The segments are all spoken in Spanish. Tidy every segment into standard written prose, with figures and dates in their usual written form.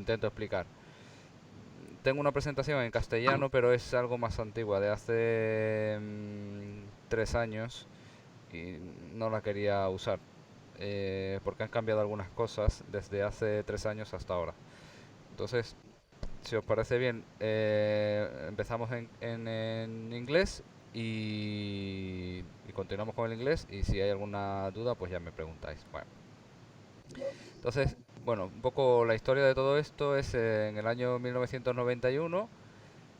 intento explicar. Tengo una presentación en castellano, pero es algo más antigua, de hace 3 años, y no la quería usar, porque han cambiado algunas cosas desde hace 3 años hasta ahora. Entonces, si os parece bien, empezamos en inglés y continuamos con el inglés, y si hay alguna duda, pues ya me preguntáis. Bueno, entonces, bueno, un poco la historia de todo esto es en el año 1991.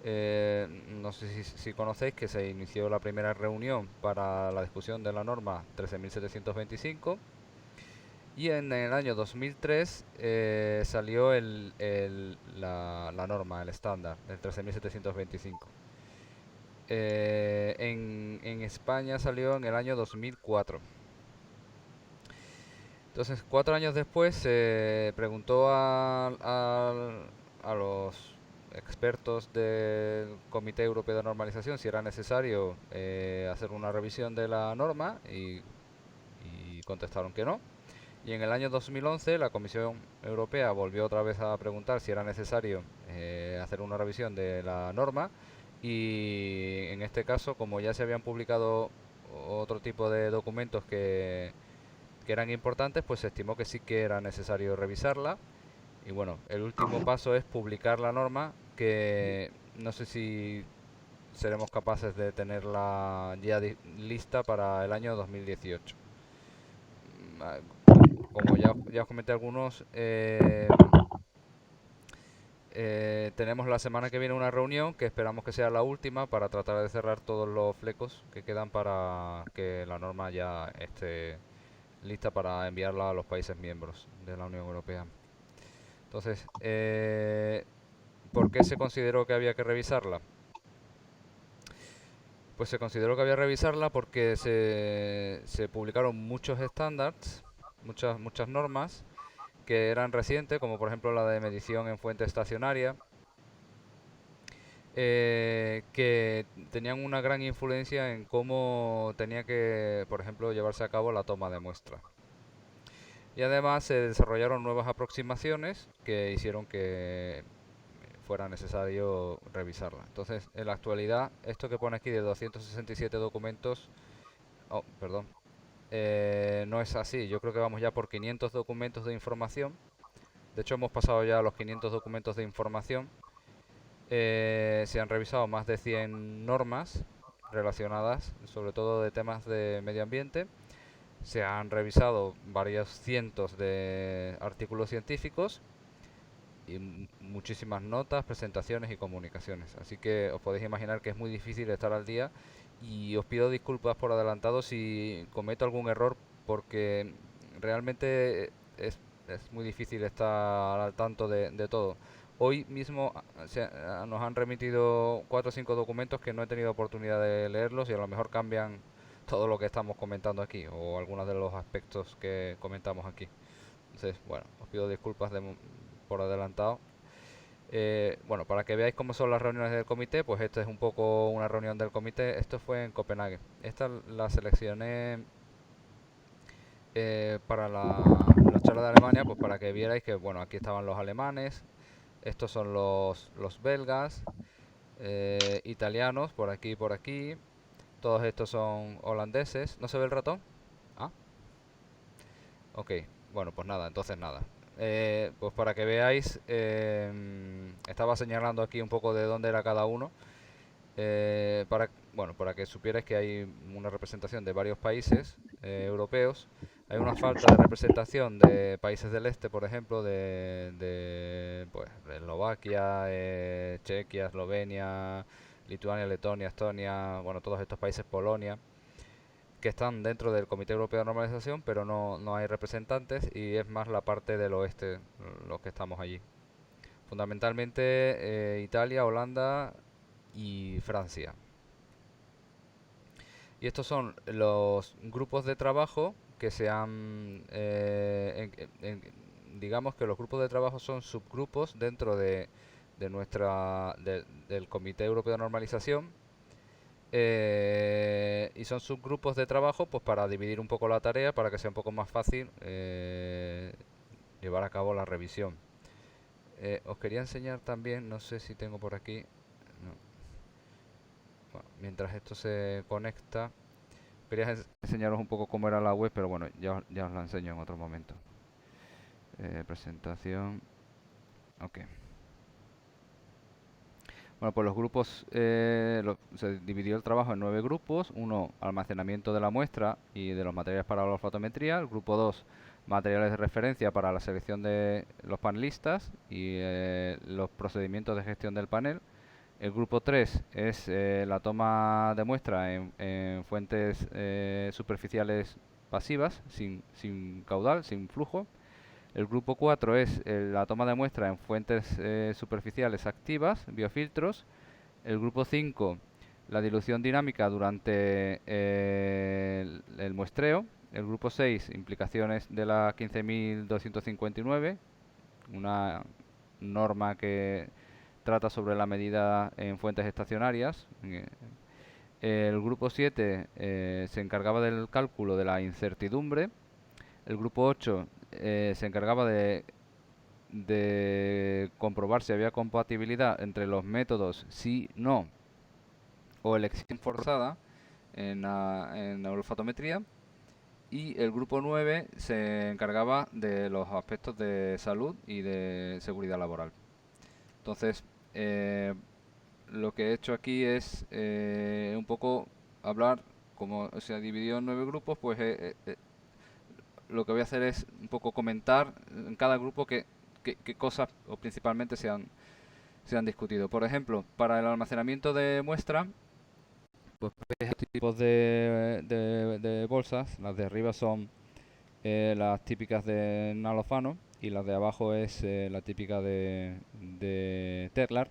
No sé si conocéis que se inició la primera reunión para la discusión de la norma 13.725, y en el año 2003 salió la norma, el estándar, el 13.725. En España salió en el año 2004. Entonces, 4 años después se preguntó a los expertos del Comité Europeo de Normalización si era necesario hacer una revisión de la norma, y contestaron que no. Y en el año 2011 la Comisión Europea volvió otra vez a preguntar si era necesario hacer una revisión de la norma, y en este caso, como ya se habían publicado otro tipo de documentos que eran importantes, pues se estimó que sí que era necesario revisarla. Y bueno, el último paso es publicar la norma, que no sé si seremos capaces de tenerla ya lista para el año 2018. Como ya os comenté algunos, tenemos la semana que viene una reunión que esperamos que sea la última para tratar de cerrar todos los flecos que quedan para que la norma ya esté lista para enviarla a los países miembros de la Unión Europea. Entonces, ¿por qué se consideró que había que revisarla? Pues se consideró que había que revisarla porque se publicaron muchos estándares, muchas normas que eran recientes, como por ejemplo la de medición en fuente estacionaria, que tenían una gran influencia en cómo tenía que, por ejemplo, llevarse a cabo la toma de muestra. Y además se desarrollaron nuevas aproximaciones que hicieron que fuera necesario revisarla. Entonces, en la actualidad, esto que pone aquí de 267 documentos, oh, perdón, no es así. Yo creo que vamos ya por 500 documentos de información. De hecho, hemos pasado ya los 500 documentos de información. Se han revisado más de 100 normas relacionadas, sobre todo de temas de medio ambiente. Se han revisado varios cientos de artículos científicos y muchísimas notas, presentaciones y comunicaciones. Así que os podéis imaginar que es muy difícil estar al día, y os pido disculpas por adelantado si cometo algún error, porque realmente es muy difícil estar al tanto de todo. Hoy mismo nos han remitido 4 o 5 documentos que no he tenido oportunidad de leerlos, y a lo mejor cambian todo lo que estamos comentando aquí o algunos de los aspectos que comentamos aquí. Entonces, bueno, os pido disculpas por adelantado. Bueno, para que veáis cómo son las reuniones del comité, pues esta es un poco una reunión del comité. Esto fue en Copenhague. Esta la seleccioné para la charla de Alemania, pues para que vierais que, bueno, aquí estaban los alemanes, estos son los belgas, italianos, por aquí y por aquí. Todos estos son holandeses. ¿No se ve el ratón? Ah, ok. Bueno, pues nada, entonces nada. Pues para que veáis, estaba señalando aquí un poco de dónde era cada uno. Bueno, para que supierais que hay una representación de varios países europeos. Hay una falta de representación de países del este, por ejemplo, pues, de Eslovaquia, Chequia, Eslovenia, Lituania, Letonia, Estonia, bueno, todos estos países, Polonia, que están dentro del Comité Europeo de Normalización, pero no hay representantes, y es más la parte del oeste los que estamos allí. Fundamentalmente Italia, Holanda y Francia. Y estos son los grupos de trabajo que se han... digamos que los grupos de trabajo son subgrupos dentro del Comité Europeo de Normalización, y son subgrupos de trabajo pues para dividir un poco la tarea, para que sea un poco más fácil llevar a cabo la revisión. Os quería enseñar también, no sé si tengo por aquí, no. Bueno, mientras esto se conecta, quería enseñaros un poco cómo era la web, pero bueno, ya os la enseño en otro momento. Presentación, ok. Bueno, pues los grupos, se dividió el trabajo en 9 grupos. Uno, almacenamiento de la muestra y de los materiales para la olfatometría. El grupo 2, materiales de referencia para la selección de los panelistas y los procedimientos de gestión del panel. El grupo 3 es la toma de muestra en fuentes superficiales pasivas, sin caudal, sin flujo. El grupo 4 es la toma de muestra en fuentes superficiales activas, biofiltros. El grupo 5, la dilución dinámica durante el muestreo. El grupo 6, implicaciones de la 15.259, una norma que trata sobre la medida en fuentes estacionarias. El grupo 7 se encargaba del cálculo de la incertidumbre. El grupo 8 se encargaba de comprobar si había compatibilidad entre los métodos sí, no o elección forzada en la olfatometría. Y el grupo 9 se encargaba de los aspectos de salud y de seguridad laboral. Entonces, lo que he hecho aquí es un poco hablar, como se ha dividido en 9 grupos, pues lo que voy a hacer es un poco comentar en cada grupo qué cosas o principalmente se han discutido. Por ejemplo, para el almacenamiento de muestra, pues hay tipos de bolsas. Las de arriba son las típicas de nalofano y las de abajo es la típica de Tedlar.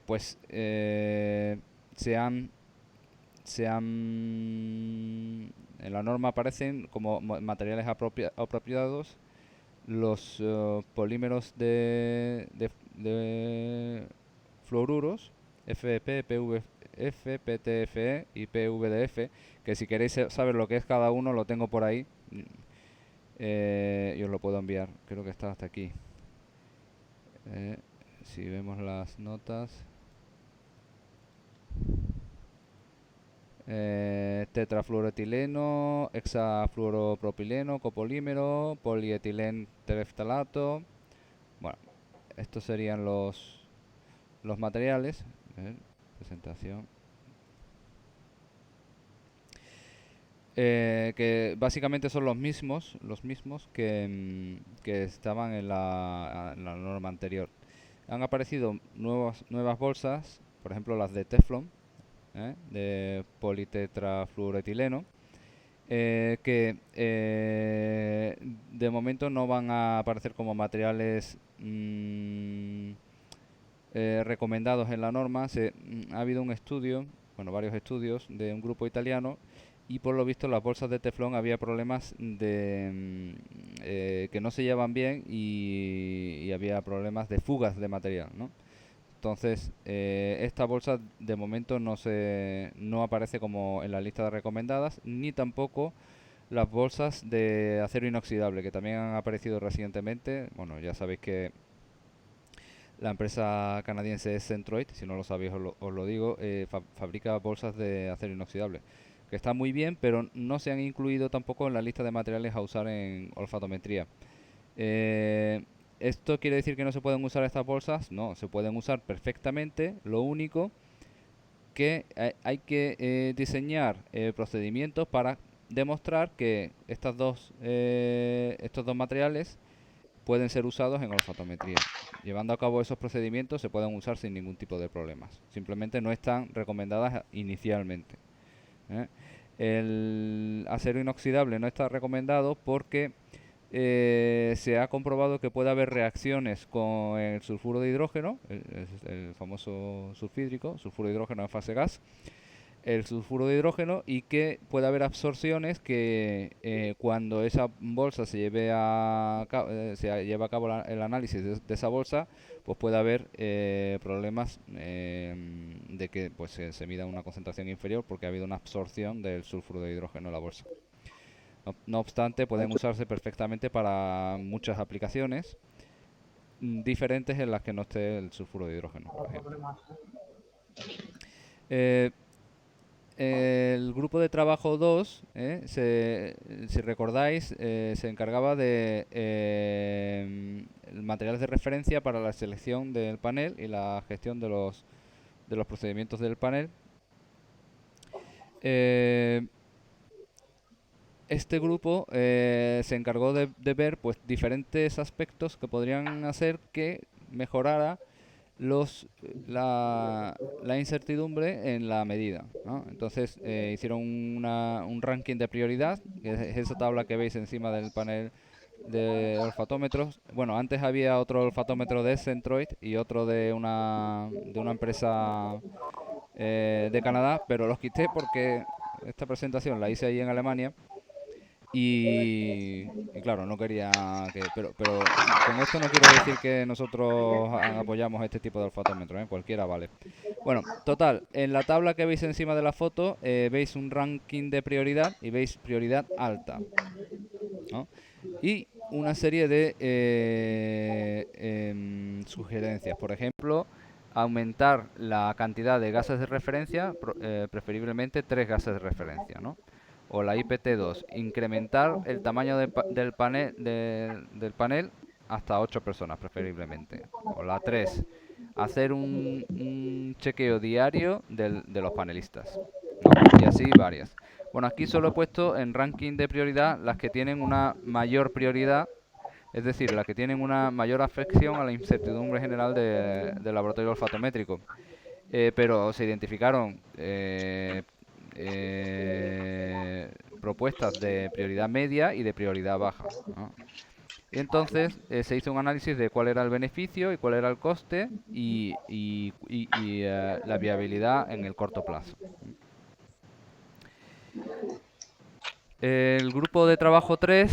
Pues se han en la norma aparecen como materiales apropiados los polímeros de fluoruros FP, PVF, PTFE y PVDF, que si queréis saber lo que es cada uno lo tengo por ahí y os lo puedo enviar. Creo que está hasta aquí. Si vemos las notas, tetrafluoretileno, hexafluoropropileno, copolímero, polietilén tereftalato. Bueno, estos serían los materiales. Presentación. Que básicamente son los mismos que estaban en la norma anterior. Han aparecido nuevas bolsas, por ejemplo las de Teflon, de politetrafluoretileno, que de momento no van a aparecer como materiales recomendados en la norma. Ha habido un estudio, bueno, varios estudios de un grupo italiano, y por lo visto las bolsas de teflón había problemas que no se llevan bien y había problemas de fugas de material, ¿no? Entonces, esta bolsa de momento no aparece como en la lista de recomendadas, ni tampoco las bolsas de acero inoxidable, que también han aparecido recientemente. Bueno, ya sabéis que la empresa canadiense es Centroid, si no lo sabéis os lo digo, fabrica bolsas de acero inoxidable, que está muy bien, pero no se han incluido tampoco en la lista de materiales a usar en olfatometría. ¿Esto quiere decir que no se pueden usar estas bolsas? No, se pueden usar perfectamente. Lo único que hay que diseñar procedimientos para demostrar que estos dos materiales pueden ser usados en olfatometría. Llevando a cabo esos procedimientos se pueden usar sin ningún tipo de problemas. Simplemente no están recomendadas inicialmente. El acero inoxidable no está recomendado porque se ha comprobado que puede haber reacciones con el sulfuro de hidrógeno, el famoso sulfhídrico, sulfuro de hidrógeno en fase gas, el sulfuro de hidrógeno, y que puede haber absorciones que cuando esa bolsa se lleva a cabo el análisis de esa bolsa, pues puede haber problemas de que pues se mida una concentración inferior porque ha habido una absorción del sulfuro de hidrógeno en la bolsa. No obstante, pueden usarse perfectamente para muchas aplicaciones. diferentes en las que no esté el sulfuro de hidrógeno, por ejemplo. Eh, el grupo de trabajo 2, si recordáis, se encargaba de materiales de referencia para la selección del panel y la gestión de los procedimientos del panel. Este grupo se encargó de ver pues diferentes aspectos que podrían hacer que mejorara la incertidumbre en la medida, ¿no? Entonces hicieron un ranking de prioridad, que es esa tabla que veis encima del panel de olfatómetros. Bueno, antes había otro olfatómetro de Centroid y otro de una empresa de Canadá, pero los quité porque esta presentación la hice ahí en Alemania y claro, no quería que... Pero con esto no quiero decir que nosotros apoyamos este tipo de olfatómetros, ¿eh? Cualquiera vale. Bueno, total, en la tabla que veis encima de la foto veis un ranking de prioridad y veis prioridad alta, ¿no? Y una serie de sugerencias. Por ejemplo, aumentar la cantidad de gases de referencia, preferiblemente 3 gases de referencia, ¿no? O la IPT2, incrementar el tamaño del panel hasta 8 personas, preferiblemente. O la 3, hacer un chequeo diario de los panelistas, ¿no? Y así varias. Bueno, aquí solo he puesto en ranking de prioridad las que tienen una mayor prioridad, es decir, las que tienen una mayor afección a la incertidumbre general del laboratorio olfatométrico. Pero se identificaron propuestas de prioridad media y de prioridad baja, ¿no? Y entonces se hizo un análisis de cuál era el beneficio y cuál era el coste y la viabilidad en el corto plazo. El grupo de trabajo 3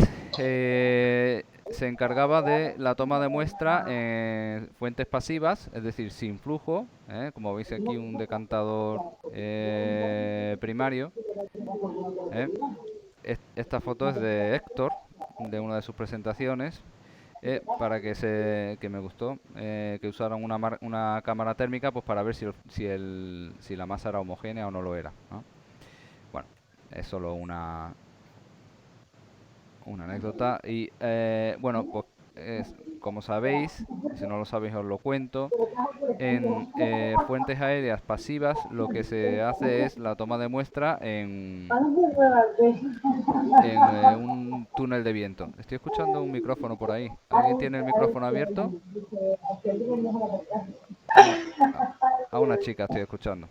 se encargaba de la toma de muestra en fuentes pasivas, es decir, sin flujo, como veis aquí un decantador primario. Esta foto es de Héctor, de una de sus presentaciones, para que me gustó, que usaron una cámara térmica pues para ver si la masa era homogénea o no lo era, ¿no? Bueno, es solo una anécdota. Y bueno, pues como sabéis, si no lo sabéis os lo cuento, en fuentes aéreas pasivas lo que se hace es la toma de muestra en un túnel de viento. Estoy escuchando un micrófono por ahí. ¿Alguien tiene el micrófono abierto? A una chica estoy escuchando.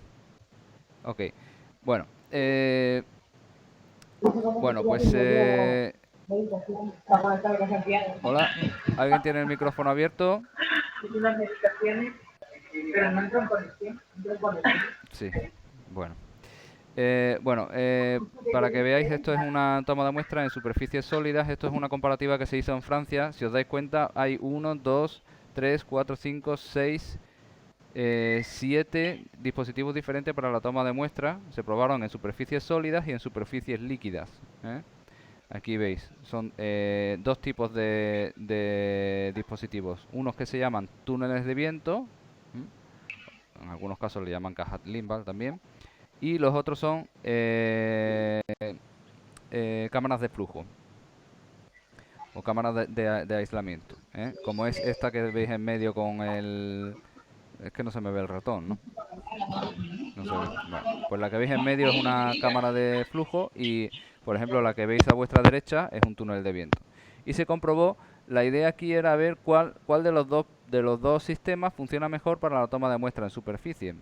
Ok. Bueno, bueno, pues hola, ¿alguien tiene el micrófono abierto? Sí, bueno. Bueno, para que veáis, esto es una toma de muestra en superficies sólidas. Esto es una comparativa que se hizo en Francia. Si os dais cuenta, hay 1, 2, 3, 4, 5, 6, 7 dispositivos diferentes para la toma de muestra. Se probaron en superficies sólidas y en superficies líquidas, ¿eh? Aquí veis, son dos tipos de dispositivos. Unos que se llaman túneles de viento, en algunos casos le llaman cajas Limbal también. Y los otros son cámaras de flujo o cámaras de aislamiento, como es esta que veis en medio con el... Es que no se me ve el ratón, ¿no? No se ve. Bueno, pues la que veis en medio es una cámara de flujo y, por ejemplo, la que veis a vuestra derecha es un túnel de viento. Y se comprobó, la idea aquí era ver cuál de los dos sistemas funciona mejor para la toma de muestra en superficie,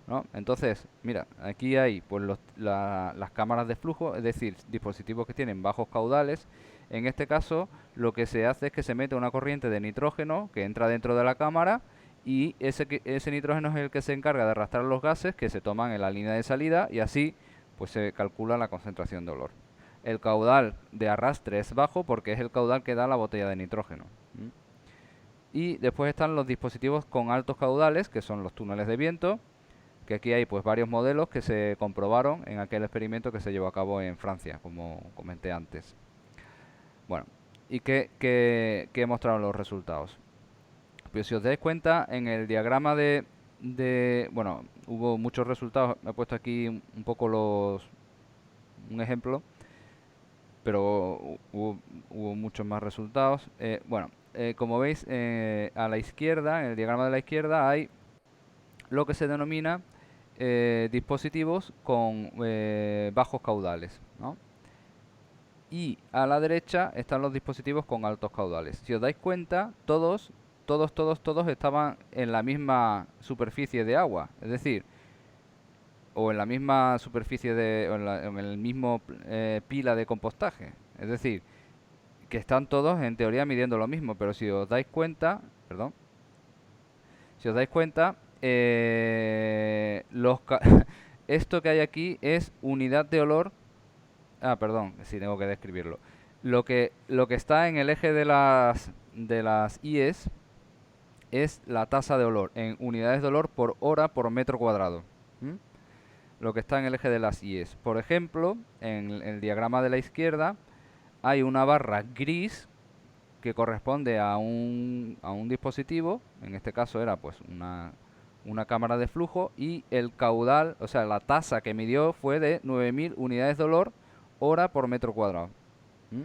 ¿no? Entonces, mira, aquí hay pues las cámaras de flujo, es decir, dispositivos que tienen bajos caudales. En este caso, lo que se hace es que se mete una corriente de nitrógeno que entra dentro de la cámara y ese nitrógeno es el que se encarga de arrastrar los gases que se toman en la línea de salida y así pues se calcula la concentración de olor. El caudal de arrastre es bajo porque es el caudal que da la botella de nitrógeno. Y después están los dispositivos con altos caudales, que son los túneles de viento, que aquí hay pues varios modelos que se comprobaron en aquel experimento que se llevó a cabo en Francia, como comenté antes. Bueno, ¿y qué mostraron los resultados? Pero si os dais cuenta, en el diagrama bueno, hubo muchos resultados. Me he puesto aquí un poco un ejemplo, pero hubo muchos más resultados. Bueno, como veis, a la izquierda, en el diagrama de la izquierda, hay lo que se denomina dispositivos con bajos caudales, ¿no? Y a la derecha están los dispositivos con altos caudales. Si os dais cuenta, todos estaban en la misma superficie de agua, es decir, o en la misma superficie o en el mismo pila de compostaje. Es decir, que están todos en teoría midiendo lo mismo, pero si os dais cuenta, perdón, si os dais cuenta, esto que hay aquí es unidad de olor. Ah, perdón, sí tengo que describirlo. Lo que está en el eje de las IES es la tasa de olor en unidades de olor por hora por metro cuadrado. ¿Mm? Lo que está en el eje de las IES. Por ejemplo, en el diagrama de la izquierda hay una barra gris que corresponde a un dispositivo. En este caso era pues una cámara de flujo, y el caudal, o sea, la tasa que midió fue de 9000 unidades de olor hora por metro cuadrado. ¿Mm?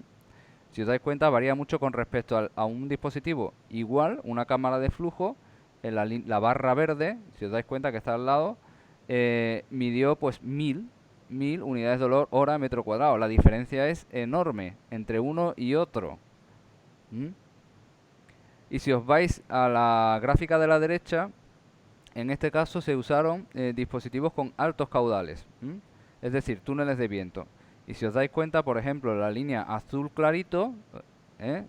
Si os dais cuenta, varía mucho con respecto a un dispositivo igual, una cámara de flujo. En la barra verde, si os dais cuenta que está al lado, midió pues 1000 unidades de olor hora metro cuadrado. La diferencia es enorme entre uno y otro. ¿Mm? Y si os vais a la gráfica de la derecha, en este caso se usaron dispositivos con altos caudales, es decir, túneles de viento. Y si os dais cuenta, por ejemplo, la línea azul clarito ¿eh?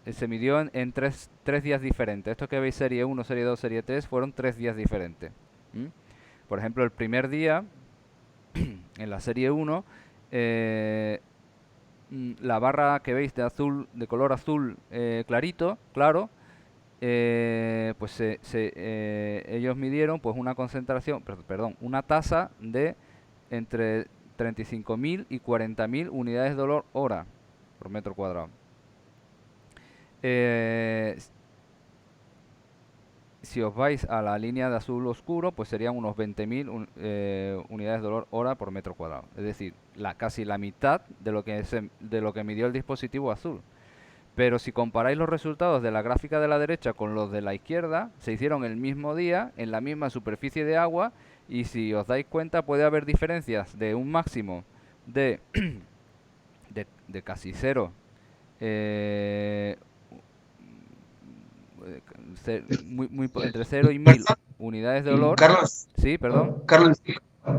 Se midió en tres días diferentes. Esto que veis, serie 1, serie 2, serie 3, fueron 3 días diferentes. Por ejemplo, el primer día, en la serie 1, la barra que veis de color azul clarito, claro, pues ellos midieron pues una concentración, perdón, una tasa de entre 35.000 y 40.000 unidades de olor hora por metro cuadrado. Eh, si os vais a la línea de azul oscuro, pues serían unos 20.000 unidades de olor hora por metro cuadrado. Es decir, casi la mitad de lo que midió el dispositivo azul. Pero si comparáis los resultados de la gráfica de la derecha con los de la izquierda, se hicieron el mismo día, en la misma superficie de agua, y si os dais cuenta puede haber diferencias de un máximo de, de casi cero, eh, entre 0 y 1000 unidades de olor. Carlos, Sí, perdón. Carlos,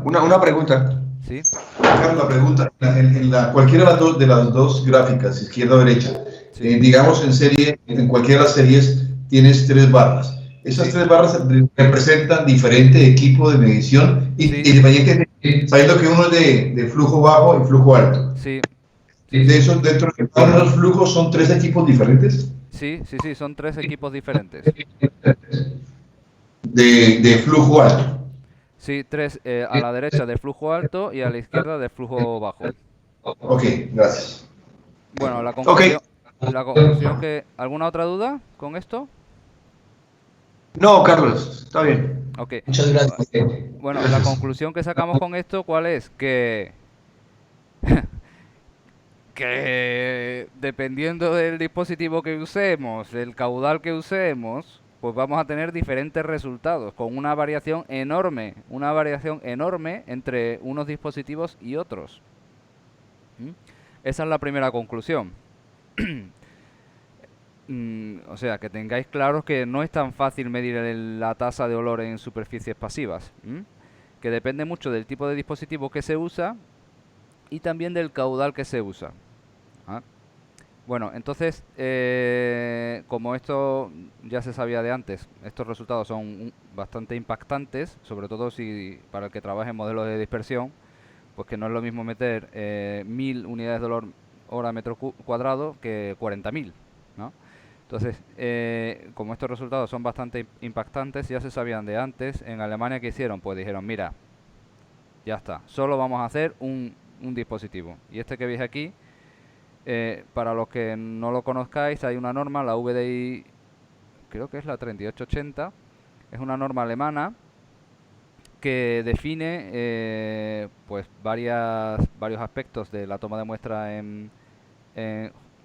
una pregunta. Sí, Carlos, la pregunta, cualquiera de las dos gráficas, izquierda o derecha, sí, digamos en cualquiera de las series tienes tres barras. Esas sí, tres barras representan diferente equipo de medición sí, independiente, sabiendo que uno es de flujo bajo y flujo alto. sí, sí, De sí, esos, dentro de cada uno de los flujos son tres equipos diferentes sí, sí, sí, son tres equipos diferentes. de flujo alto. Sí, tres a la derecha de flujo alto y a la izquierda de flujo bajo. Ok, gracias. Bueno, la Ok. conclusión, la conclusión que... ¿Alguna otra duda con esto? No, Carlos, está bien. Ok. Muchas gracias. Bueno, la Gracias. conclusión que sacamos con esto, ¿cuál es? Que dependiendo del dispositivo que usemos, del caudal que usemos, pues vamos a tener diferentes resultados, con una variación enorme entre unos dispositivos y otros. ¿Mm? Esa es la primera conclusión. O sea, que tengáis claro que no es tan fácil medir la tasa de olor en superficies pasivas. Que depende mucho del tipo de dispositivo que se usa y también del caudal que se usa. ¿Ah? Bueno, entonces, como esto ya se sabía de antes, estos resultados son bastante impactantes, sobre todo si para el que trabaje en modelos de dispersión, pues que no es lo mismo meter 1000 unidades de olor hora metro cuadrado que 40.000, ¿no? Entonces, como estos resultados son bastante impactantes, ya se sabían de antes. En Alemania, ¿qué hicieron? Pues dijeron, mira, ya está, solo vamos a hacer un dispositivo. Y este que veis aquí, para los que no lo conozcáis, hay una norma, la VDI creo que es la 3880, es una norma alemana que define pues varios aspectos de la toma de muestra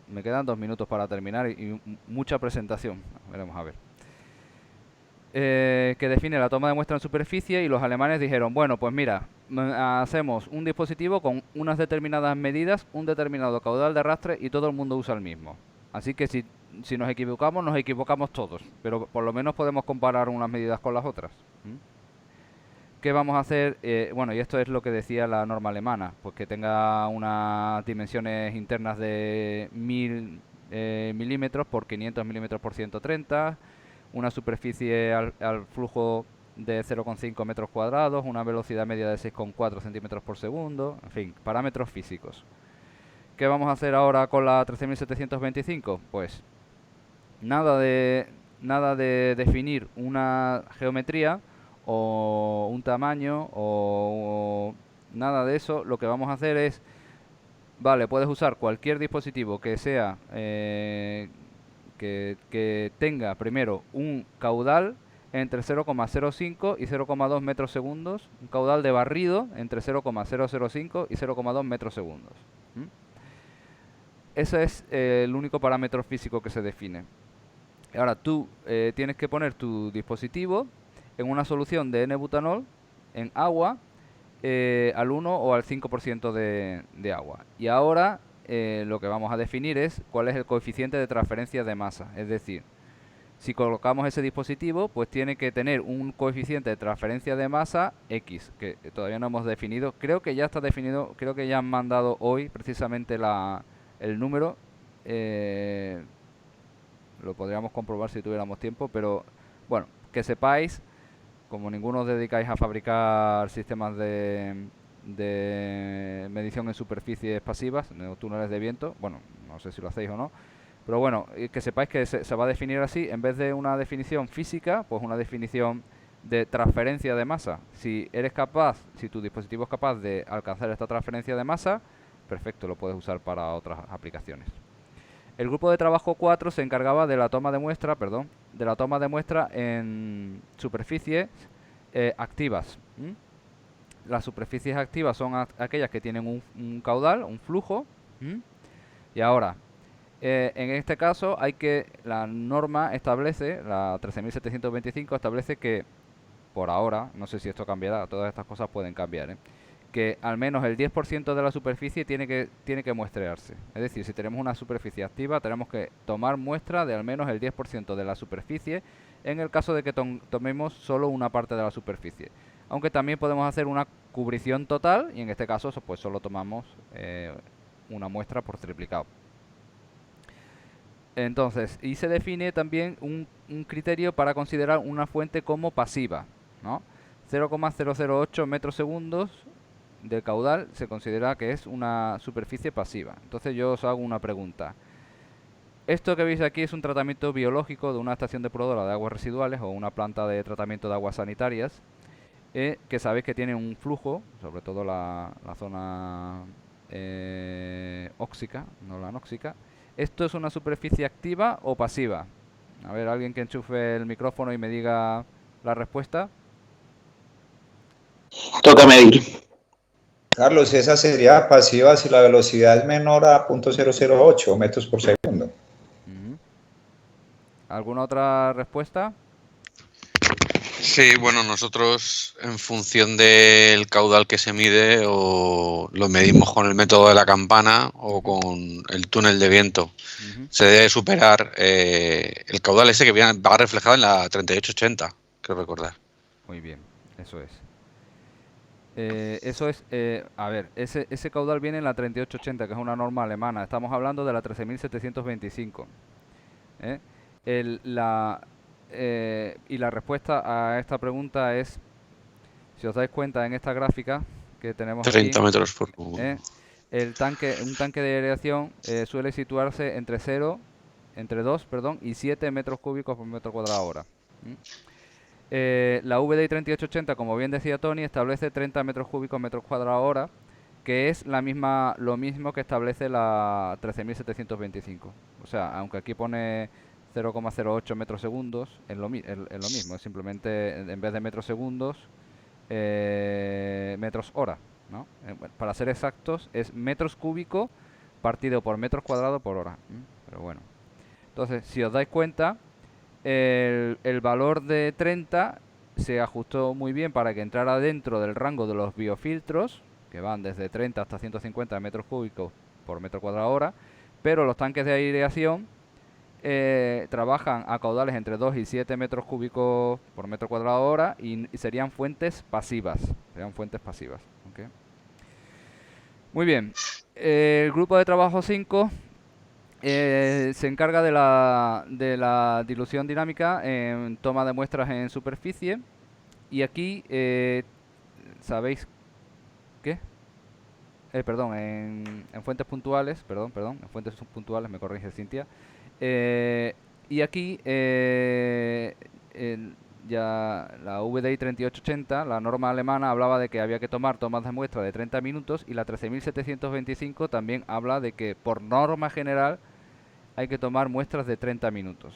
me quedan 2 minutos para terminar y mucha presentación, veremos a ver. Que define la toma de muestra en superficie, y los alemanes dijeron, bueno, pues mira, hacemos un dispositivo con unas determinadas medidas, un determinado caudal de arrastre y todo el mundo usa el mismo. Así que si nos equivocamos todos, pero por lo menos podemos comparar unas medidas con las otras. ¿Qué vamos a hacer? Bueno, y esto es lo que decía la norma alemana, pues que tenga unas dimensiones internas de 1000 milímetros por 500 milímetros por 130, una superficie al flujo de 0,5 metros cuadrados, una velocidad media de 6,4 centímetros por segundo, en fin, parámetros físicos. ¿Qué vamos a hacer ahora con la 13725? Pues nada de definir una geometría o un tamaño o nada de eso. Lo que vamos a hacer es, vale, puedes usar cualquier dispositivo que sea que tenga primero un caudal entre 0,05 y 0,2 metros segundos, un caudal de barrido entre 0,005 y 0,2 metros segundos. Ese es el único parámetro físico que se define. Ahora tú tienes que poner tu dispositivo en una solución de N-butanol en agua al 1 o al 5% de agua. Y ahora lo que vamos a definir es cuál es el coeficiente de transferencia de masa. Es decir, si colocamos ese dispositivo, pues tiene que tener un coeficiente de transferencia de masa X, que todavía no hemos definido. Creo que ya está definido, creo que ya han mandado hoy precisamente el número. Lo podríamos comprobar si tuviéramos tiempo, pero bueno, que sepáis, como ninguno os dedicáis a fabricar sistemas de medición en superficies pasivas, en túneles de viento, bueno, no sé si lo hacéis o no, pero bueno, que sepáis que se va a definir así, en vez de una definición física, pues una definición de transferencia de masa. Si tu dispositivo es capaz de alcanzar esta transferencia de masa, perfecto, lo puedes usar para otras aplicaciones. El grupo de trabajo 4 se encargaba de la toma de muestra, en superficies activas. Las superficies activas son aquellas que tienen un caudal, un flujo. Y ahora, en este caso la norma establece, la 13725 establece que, por ahora, no sé si esto cambiará, todas estas cosas pueden cambiar, que al menos el 10% de la superficie tiene que muestrearse. Es decir, si tenemos una superficie activa, tenemos que tomar muestra de al menos el 10% de la superficie, en el caso de que tomemos solo una parte de la superficie. Aunque también podemos hacer una cubrición total, y en este caso pues solo tomamos una muestra por triplicado. Entonces, y se define también un criterio para considerar una fuente como pasiva, ¿no? 0,008 metros segundos del caudal se considera que es una superficie pasiva. Entonces yo os hago una pregunta. Esto que veis aquí es un tratamiento biológico de una estación depuradora de aguas residuales o una planta de tratamiento de aguas sanitarias, que sabéis que tiene un flujo, sobre todo la zona óxica, no la anóxica. ¿Esto es una superficie activa o pasiva? A ver, alguien que enchufe el micrófono y me diga la respuesta. Toca medir. Carlos, esa sería pasiva si la velocidad es menor a 0,008 metros por segundo. ¿Alguna otra respuesta? Sí, bueno, nosotros en función del caudal que se mide o lo medimos con el método de la campana o con el túnel de viento. Se debe superar el caudal ese que va reflejado en la 3880, creo recordar. Muy bien, eso es. A ver, ese caudal viene en la 3880, que es una norma alemana. Estamos hablando de la 13725. Y la respuesta a esta pregunta es, si os dais cuenta en esta gráfica que tenemos 30 aquí, metros por cubo. un tanque de aireación suele situarse entre 2 y 7 metros cúbicos por metro cuadrado hora. La VDI 3880, como bien decía Tony, establece 30 metros cúbicos metros cuadrados hora, que es lo mismo que establece la 13725. O sea, aunque aquí pone 0,08 metros segundos, es lo mismo, es simplemente en vez de metros segundos, metros hora, ¿no? Bueno, para ser exactos, es metros cúbicos partido por metros cuadrados por hora. Pero bueno. Entonces, si os dais cuenta, el valor de 30 se ajustó muy bien para que entrara dentro del rango de los biofiltros, que van desde 30 hasta 150 metros cúbicos por metro cuadrado hora, pero los tanques de aireación trabajan a caudales entre 2 y 7 metros cúbicos por metro cuadrado hora y serían fuentes pasivas. ¿Okay? Muy bien. El grupo de trabajo 5 se encarga de la dilución dinámica en toma de muestras en superficie. Y aquí, ¿sabéis qué? Perdón, en fuentes puntuales, en fuentes puntuales, me corrige Cintia. Y aquí, ya la VDI 3880, la norma alemana, hablaba de que había que tomar tomas de muestra de 30 minutos y la 13725 también habla de que por norma general hay que tomar muestras de 30 minutos.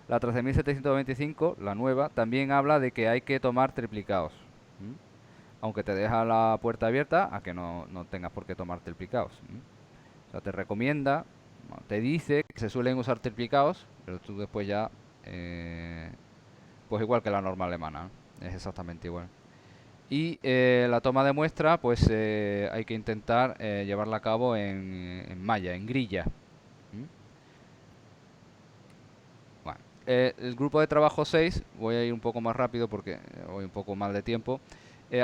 La 13725, la nueva, también habla de que hay que tomar triplicados. Aunque te deja la puerta abierta a que no tengas por qué tomar triplicados. O sea, te recomienda, te dice que se suelen usar triplicados, pero tú después ya, pues igual que la norma alemana, es exactamente igual. Y la toma de muestra, pues hay que intentar llevarla a cabo en malla, en grilla. Bueno, el grupo de trabajo 6, voy a ir un poco más rápido porque voy un poco mal de tiempo.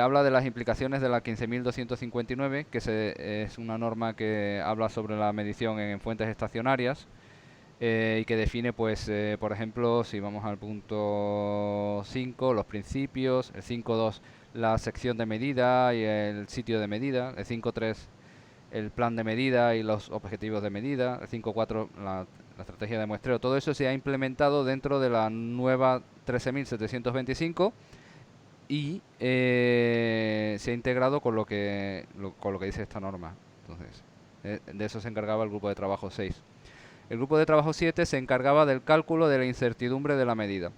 Habla de las implicaciones de la 15.259, que es una norma que habla sobre la medición en fuentes estacionarias y que define, pues, por ejemplo, si vamos al punto 5, los principios, el 5.2, la sección de medida y el sitio de medida, el 5.3, el plan de medida y los objetivos de medida, el 5.4, la estrategia de muestreo. Todo eso se ha implementado dentro de la nueva 13.725 y se ha integrado con lo que dice esta norma. Entonces, de eso se encargaba el grupo de trabajo 6. El grupo de trabajo 7 se encargaba del cálculo de la incertidumbre de la medida.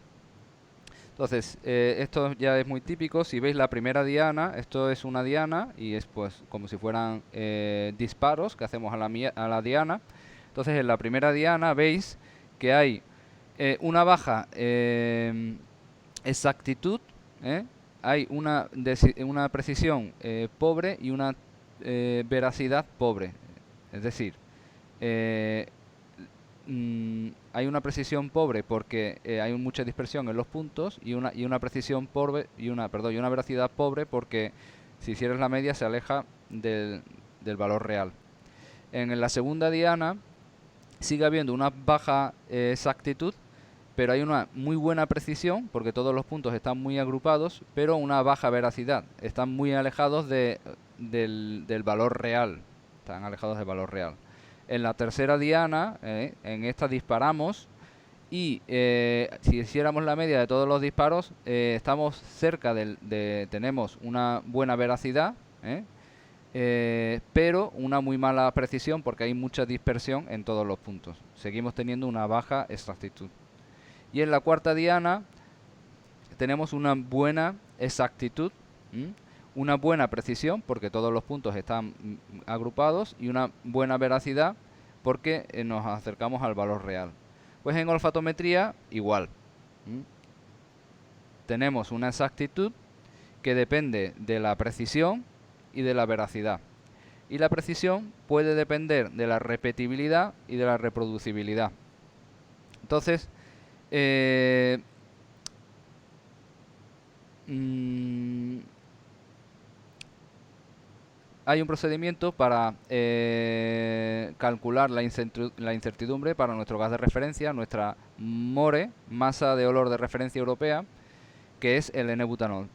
Entonces, esto ya es muy típico. Si veis la primera diana, esto es una diana y es pues como si fueran disparos que hacemos a la diana. Entonces, en la primera diana veis que hay una baja exactitud, hay una precisión pobre y una veracidad pobre. Es decir, hay una precisión pobre porque hay mucha dispersión en los puntos y una precisión pobre y una veracidad pobre porque si hicieras la media se aleja del valor real. En la segunda diana sigue habiendo una baja exactitud, pero hay una muy buena precisión porque todos los puntos están muy agrupados, pero una baja veracidad. Están muy alejados del valor real. Están alejados del valor real. En la tercera diana, en esta disparamos y si hiciéramos la media de todos los disparos, estamos cerca tenemos una buena veracidad, pero una muy mala precisión porque hay mucha dispersión en todos los puntos. Seguimos teniendo una baja exactitud. Y en la cuarta diana tenemos una buena exactitud, una buena precisión porque todos los puntos están agrupados y una buena veracidad porque nos acercamos al valor real. Pues en olfatometría igual. Tenemos una exactitud que depende de la precisión y de la veracidad. Y la precisión puede depender de la repetibilidad y de la reproducibilidad. Entonces, hay un procedimiento para calcular la incertidumbre para nuestro gas de referencia, nuestra MORE, masa de olor de referencia europea, que es el N-butanol.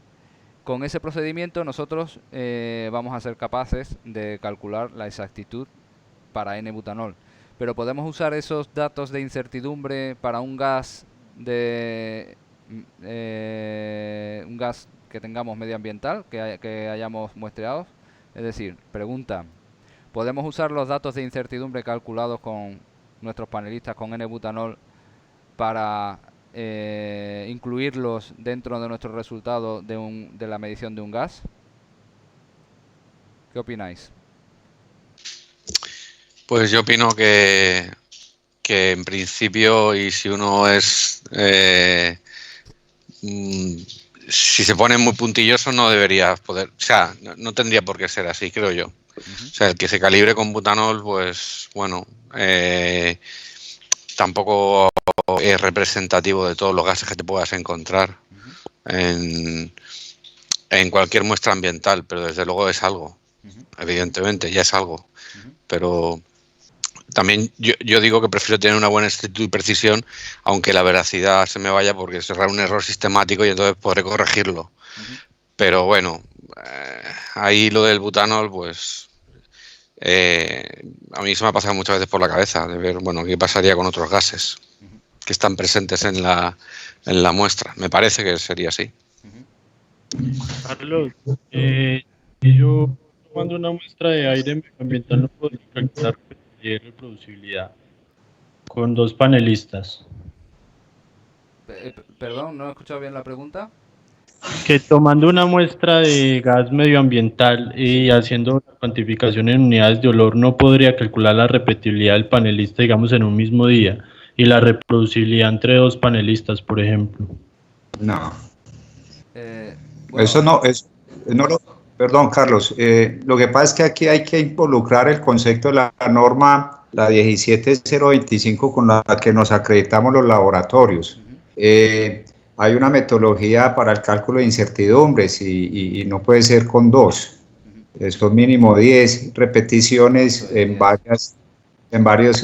Con ese procedimiento nosotros vamos a ser capaces de calcular la exactitud para N-butanol. Pero podemos usar esos datos de incertidumbre para un gas que tengamos medioambiental, que hayamos muestreado. Es decir, pregunta, ¿podemos usar los datos de incertidumbre calculados con nuestros panelistas con N-butanol para incluirlos dentro de nuestro resultado de la medición de un gas? ¿Qué opináis? Pues yo opino que en principio, y si uno es si se pone muy puntilloso, no debería poder, o sea, no tendría por qué ser así, creo yo. O sea, el que se calibre con butanol, pues bueno, tampoco es representativo de todos los gases que te puedas encontrar en cualquier muestra ambiental, pero desde luego es algo, evidentemente, ya es algo. Pero también yo digo que prefiero tener una buena exactitud y precisión, aunque la veracidad se me vaya, porque será un error sistemático y entonces podré corregirlo. Pero bueno, ahí lo del butanol, pues a mí se me ha pasado muchas veces por la cabeza de ver, bueno, qué pasaría con otros gases que están presentes en la muestra. Me parece que sería así. Carlos, yo tomando una muestra de aire medioambiental no puedo calcular reproducibilidad con 2 panelistas. Perdón, no he escuchado bien la pregunta. Que tomando una muestra de gas medioambiental y haciendo la cuantificación en unidades de olor no podría calcular la repetibilidad del panelista, digamos, en un mismo día y la reproducibilidad entre 2 panelistas, por ejemplo. No. Bueno, Eso no, perdón, Carlos. Lo que pasa es que aquí hay que involucrar el concepto de la norma, la 17025, con la que nos acreditamos los laboratorios. Hay una metodología para el cálculo de incertidumbres y no puede ser con 2. Son mínimo 10 repeticiones en varios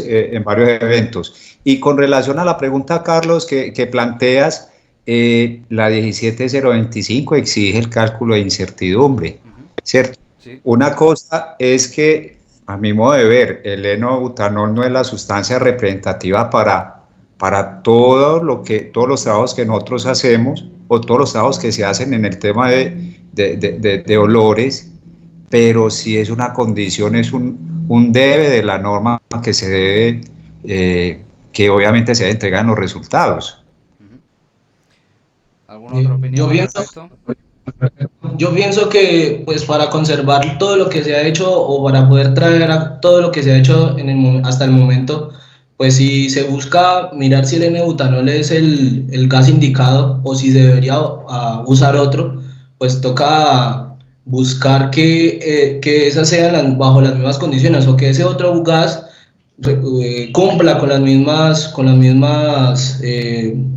eventos. Y con relación a la pregunta, Carlos, que planteas, la 17025 exige el cálculo de incertidumbre, ¿cierto? sí. Una cosa es que, a mi modo de ver, el N-butanol no es la sustancia representativa para todos los trabajos que nosotros hacemos o todos los trabajos que se hacen en el tema de olores, pero sí es una condición, es un debe de la norma que se debe, que obviamente se debe entregar en los resultados. ¿Alguna otra opinión al respecto? Yo pienso que pues para conservar todo lo que se ha hecho o para poder traer a todo lo que se ha hecho hasta el momento, pues si se busca mirar si el N-butanol es el gas indicado o si se debería usar otro, pues toca buscar que esas sean bajo las mismas condiciones o que ese otro gas cumpla con las mismas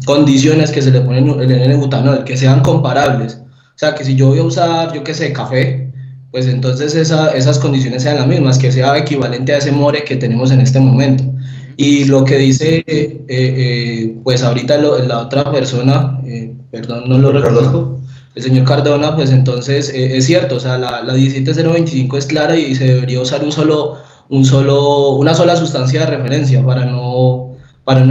condiciones que se le ponen el N-butanol, que sean comparables. O sea, que si yo voy a usar, yo qué sé, café, pues entonces esas condiciones sean las mismas, que sea equivalente a ese more que tenemos en este momento. Y lo que dice, pues ahorita la otra persona, perdón, no lo reconozco, el señor Cardona, pues entonces es cierto, o sea, la 17025 es clara y se debería usar una sola sustancia de referencia para no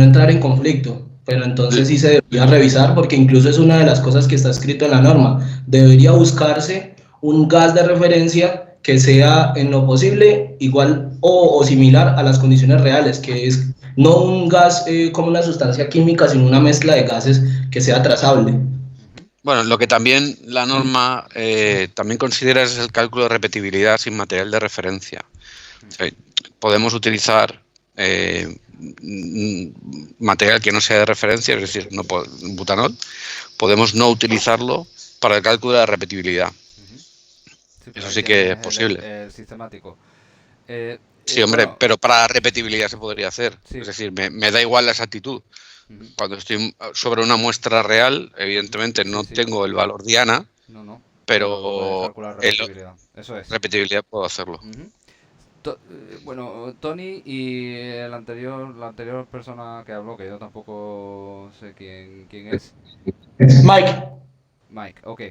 entrar en conflicto. Pero entonces sí se debería revisar porque incluso es una de las cosas que está escrito en la norma. Debería buscarse un gas de referencia que sea en lo posible igual o similar a las condiciones reales, que es no un gas como una sustancia química, sino una mezcla de gases que sea trazable. Bueno, lo que también la norma también considera es el cálculo de repetibilidad sin material de referencia. O sea, podemos utilizar material que no sea de referencia, es decir, butanol, podemos no utilizarlo para el cálculo de la repetibilidad. Sí, eso sí que es posible. El sistemático. Sí, hombre, bueno, pero para la repetibilidad se podría hacer. Sí. Es decir, me da igual la exactitud. Cuando estoy sobre una muestra real, evidentemente no tengo el valor diana, pero calcular repetibilidad. Eso es. Repetibilidad puedo hacerlo. Bueno, Tony y la anterior persona que habló, que yo tampoco sé quién es. Mike, ok.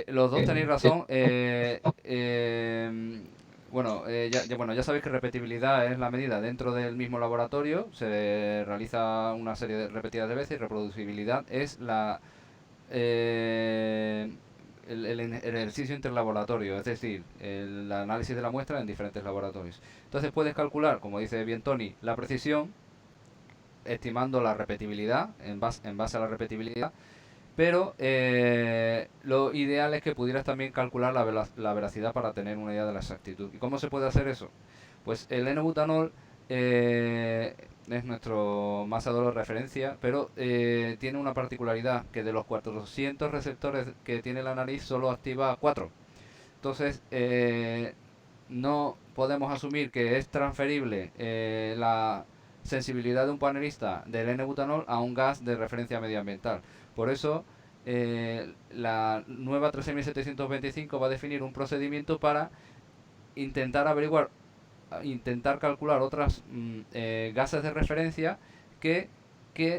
Los dos tenéis razón. Bueno, ya sabéis que repetibilidad es la medida dentro del mismo laboratorio. Se realiza una serie de repetidas de veces y reproducibilidad es el ejercicio interlaboratorio, es decir, el análisis de la muestra en diferentes laboratorios. Entonces puedes calcular, como dice bien Tony, la precisión, estimando la repetibilidad, en base a la repetibilidad, pero lo ideal es que pudieras también calcular la veracidad para tener una idea de la exactitud. ¿Y cómo se puede hacer eso? Pues el N-butanol es nuestro masador de referencia, pero tiene una particularidad, que de los 400 receptores que tiene la nariz solo activa 4. Entonces no podemos asumir que es transferible la sensibilidad de un panelista del N-butanol a un gas de referencia medioambiental. Por eso la nueva 13725 va a definir un procedimiento para intentar calcular otras gases de referencia que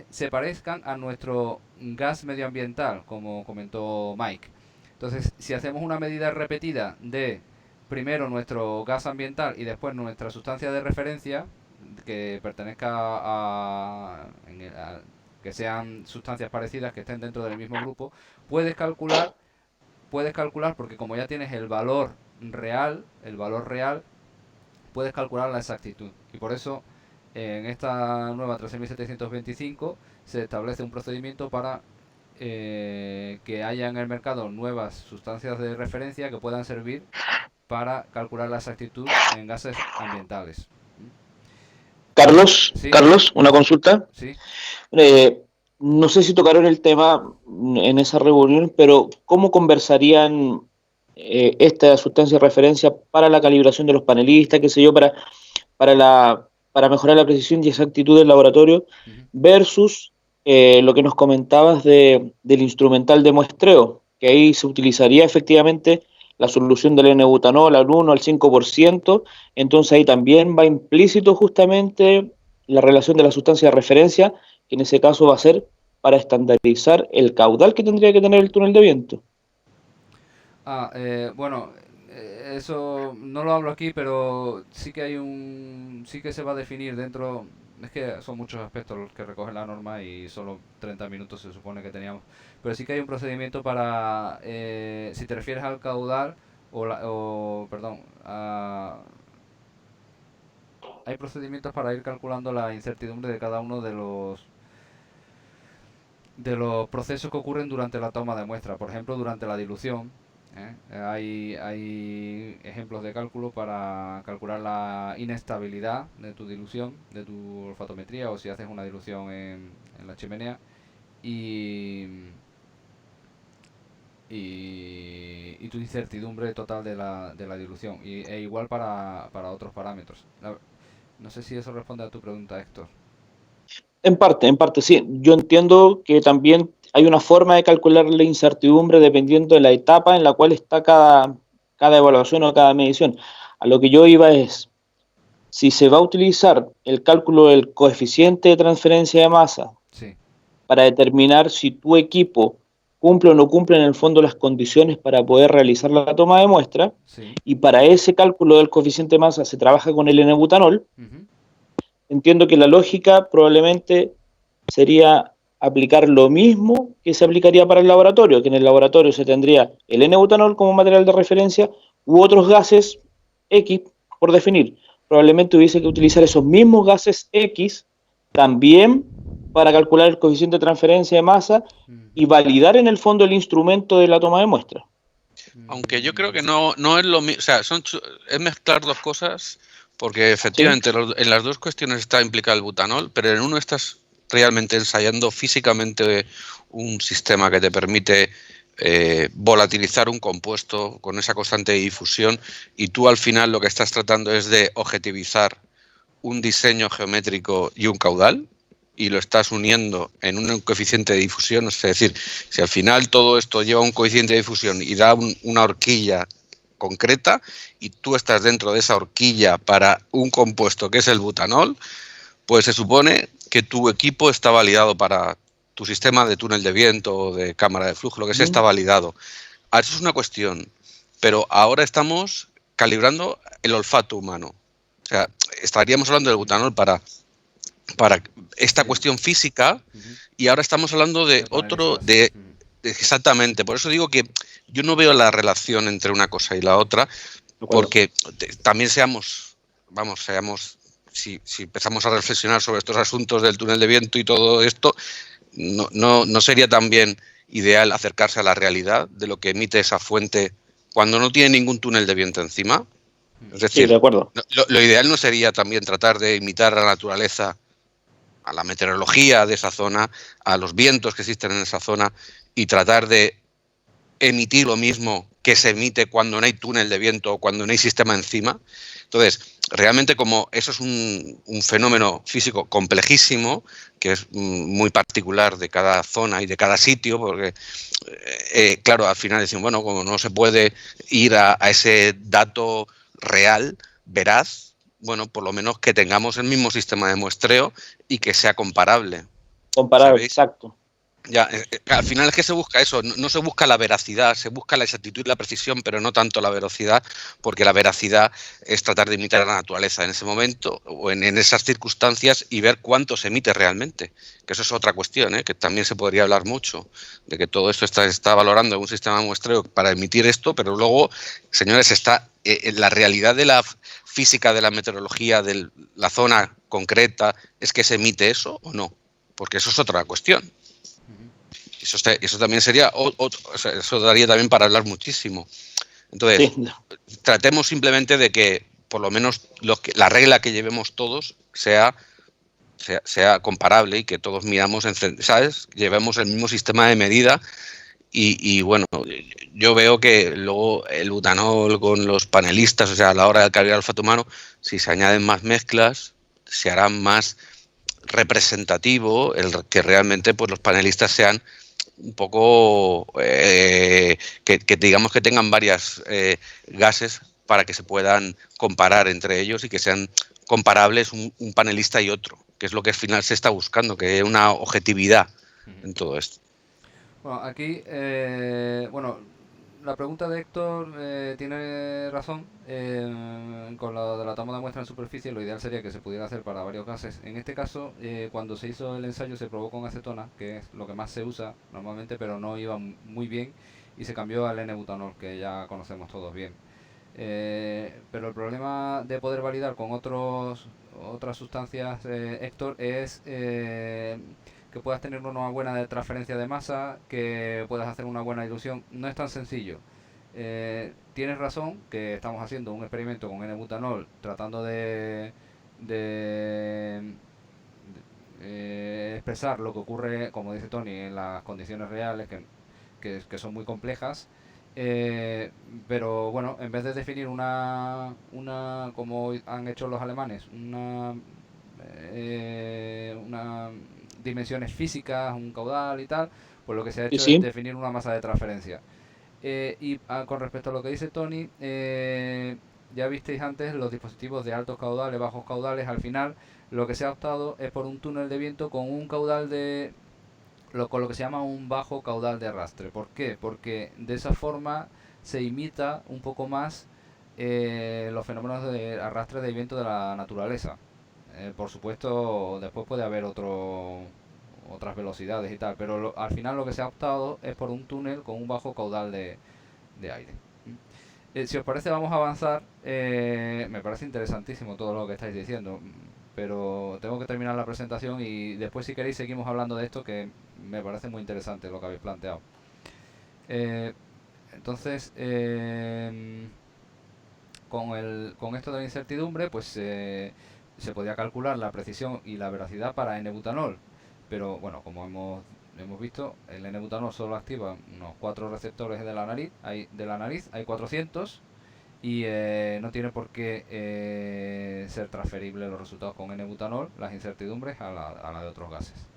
se parezcan a nuestro gas medioambiental, como comentó Mike. Entonces, si hacemos una medida repetida de primero nuestro gas ambiental y después nuestra sustancia de referencia, que pertenezca que sean sustancias parecidas, que estén dentro del mismo grupo, puedes calcular porque como ya tienes el valor real, puedes calcular la exactitud. Y por eso en esta nueva 13725 se establece un procedimiento para que haya en el mercado nuevas sustancias de referencia que puedan servir para calcular la exactitud en gases ambientales. Carlos, Sí. Carlos, una consulta. Sí. No sé si tocaron el tema en esa reunión, pero ¿cómo conversarían esta sustancia de referencia para la calibración de los panelistas, qué sé yo, para mejorar la precisión y exactitud del laboratorio, versus lo que nos comentabas del instrumental de muestreo, que ahí se utilizaría efectivamente la solución del N-butanol al 1 al 5%, entonces ahí también va implícito justamente la relación de la sustancia de referencia, que en ese caso va a ser para estandarizar el caudal que tendría que tener el túnel de viento. Bueno, eso no lo hablo aquí, pero sí que sí que se va a definir dentro. Es que son muchos aspectos los que recoge la norma y solo 30 minutos se supone que teníamos. Pero sí que hay un procedimiento para, si te refieres al caudal hay procedimientos para ir calculando la incertidumbre de cada uno de los procesos que ocurren durante la toma de muestra. Por ejemplo, durante la dilución. Hay ejemplos de cálculo para calcular la inestabilidad de tu dilución, de tu olfatometría, o si haces una dilución en la chimenea, y tu incertidumbre total de la dilución, e igual para otros parámetros. No sé si eso responde a tu pregunta, Héctor. En parte, sí. Yo entiendo que también hay una forma de calcular la incertidumbre dependiendo de la etapa en la cual está cada evaluación o cada medición. A lo que yo iba es, si se va a utilizar el cálculo del coeficiente de transferencia de masa para determinar si tu equipo cumple o no cumple en el fondo las condiciones para poder realizar la toma de muestra, y para ese cálculo del coeficiente de masa se trabaja con el N-butanol, entiendo que la lógica probablemente sería aplicar lo mismo que se aplicaría para el laboratorio, que en el laboratorio se tendría el N-butanol como material de referencia u otros gases X por definir. Probablemente hubiese que utilizar esos mismos gases X también para calcular el coeficiente de transferencia de masa y validar en el fondo el instrumento de la toma de muestra. Aunque yo creo que no es lo mismo, o sea, es mezclar dos cosas, porque efectivamente en las dos cuestiones está implicado el butanol, pero en uno estás realmente ensayando físicamente un sistema que te permite volatilizar un compuesto con esa constante de difusión, y tú al final lo que estás tratando es de objetivizar un diseño geométrico y un caudal, y lo estás uniendo en un coeficiente de difusión. Es decir, si al final todo esto lleva un coeficiente de difusión y da una horquilla concreta, y tú estás dentro de esa horquilla para un compuesto que es el butanol, pues se supone que tu equipo está validado para tu sistema de túnel de viento o de cámara de flujo, lo que sea, está validado. Ahora, eso es una cuestión, pero ahora estamos calibrando el olfato humano. O sea, estaríamos hablando del butanol para esta cuestión física, y ahora estamos hablando de otro, exactamente. Por eso digo que yo no veo la relación entre una cosa y la otra, porque también seamos si empezamos a reflexionar sobre estos asuntos del túnel de viento y todo esto, no sería también ideal acercarse a la realidad de lo que emite esa fuente cuando no tiene ningún túnel de viento encima. Es Sí, decir, de acuerdo. lo ideal no sería también tratar de imitar a la naturaleza, a la meteorología de esa zona, a los vientos que existen en esa zona y tratar de emitir lo mismo que se emite cuando no hay túnel de viento o cuando no hay sistema encima. Entonces, realmente como eso es un fenómeno físico complejísimo, que es muy particular de cada zona y de cada sitio, porque, claro, al final decimos, bueno, como no se puede ir a ese dato real, veraz, bueno, por lo menos que tengamos el mismo sistema de muestreo y que sea comparable. Comparable, ¿Sabéis? exacto. Ya, al final es que se busca eso, no se busca la veracidad, se busca la exactitud y la precisión, pero no tanto la velocidad, porque la veracidad es tratar de imitar a la naturaleza en ese momento o en esas circunstancias y ver cuánto se emite realmente, que eso es otra cuestión, que también se podría hablar mucho, de que todo esto está valorando un sistema de muestreo para emitir esto, pero luego, señores, está en la realidad de la física, de la meteorología, de la zona concreta, ¿es que se emite eso o no? Porque eso es otra cuestión. Eso también sería, o sea, eso daría también para hablar muchísimo. Entonces, Sí, tratemos simplemente de que por lo menos la regla que llevemos todos sea comparable y que todos miramos, ¿sabes? Llevemos el mismo sistema de medida y bueno, yo veo que luego el butanol con los panelistas, o sea, a la hora del calibrar olfato humano, si se añaden más mezclas, se hará más representativo que realmente pues los panelistas sean un poco que digamos que tengan varias gases para que se puedan comparar entre ellos y que sean comparables un panelista y otro, que es lo que al final se está buscando, que haya una objetividad en todo esto. Bueno, aquí, bueno, la pregunta de Héctor tiene razón. Con lo de la toma de muestra en superficie, lo ideal sería que se pudiera hacer para varios gases. En este caso, cuando se hizo el ensayo, se probó con acetona, que es lo que más se usa normalmente, pero no iba muy bien, y se cambió al N-butanol, que ya conocemos todos bien. Pero el problema de poder validar con otras sustancias, Héctor, es que puedas tener una buena transferencia de masa, que puedas hacer una buena dilución. No es tan sencillo. Tienes razón que estamos haciendo un experimento con N-butanol tratando de expresar lo que ocurre, como dice Tony, en las condiciones reales, que son muy complejas. Pero bueno, en vez de definir como han hecho los alemanes, una dimensiones físicas, un caudal y tal, pues lo que se ha hecho es sí. definir una masa de transferencia. Con respecto a lo que dice Tony, ya visteis antes los dispositivos de altos caudales, bajos caudales. Al final lo que se ha optado es por un túnel de viento con un caudal con lo que se llama un bajo caudal de arrastre. ¿Por qué? Porque de esa forma se imita un poco más los fenómenos de arrastre de viento de la naturaleza. Por supuesto, después puede haber otras velocidades y tal, pero al final lo que se ha optado es por un túnel con un bajo caudal de aire. Si os parece, vamos a avanzar. Me parece interesantísimo todo lo que estáis diciendo, pero tengo que terminar la presentación y después, si queréis, seguimos hablando de esto, que me parece muy interesante lo que habéis planteado. Entonces, con esto de la incertidumbre, pues se podía calcular la precisión y la veracidad para N-butanol, pero bueno, como hemos visto, el N-butanol solo activa unos 4 receptores de la nariz, hay 400, y no tiene por qué ser transferible los resultados con N-butanol, las incertidumbres, a la de otros gases.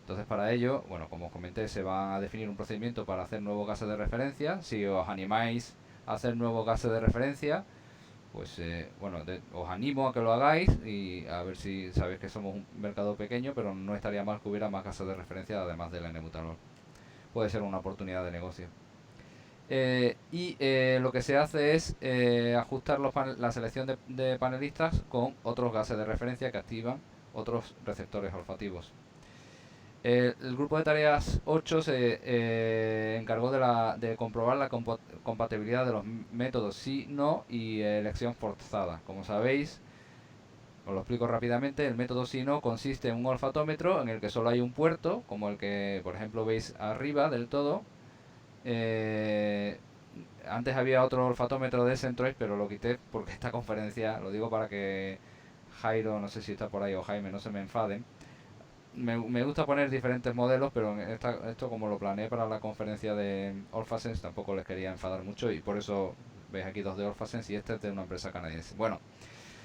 Entonces, para ello, bueno, como os comenté, se va a definir un procedimiento para hacer nuevos gases de referencia. Si os animáis a hacer nuevos gases de referencia, pues bueno, os animo a que lo hagáis, y a ver si sabéis que somos un mercado pequeño, pero no estaría mal que hubiera más gases de referencia además del N-butanol. Puede ser una oportunidad de negocio. Lo que se hace es ajustar la selección de panelistas con otros gases de referencia que activan otros receptores olfativos. El grupo de tareas 8 se encargó de comprobar la compatibilidad de los métodos sí, no y elección forzada. Como sabéis, Os lo explico rápidamente. El método SINO consiste en un olfatómetro en el que solo hay un puerto, como el que, por ejemplo, veis arriba del todo. Antes había otro olfatómetro de Centroid, pero lo quité porque esta conferencia, lo digo para que Jairo, no sé si está por ahí, o Jaime, no se me enfaden. Me gusta poner diferentes modelos, pero esto como lo planeé para la conferencia de Olfasense, tampoco les quería enfadar mucho y por eso veis aquí dos de Olfasense y este es de una empresa canadiense. Bueno,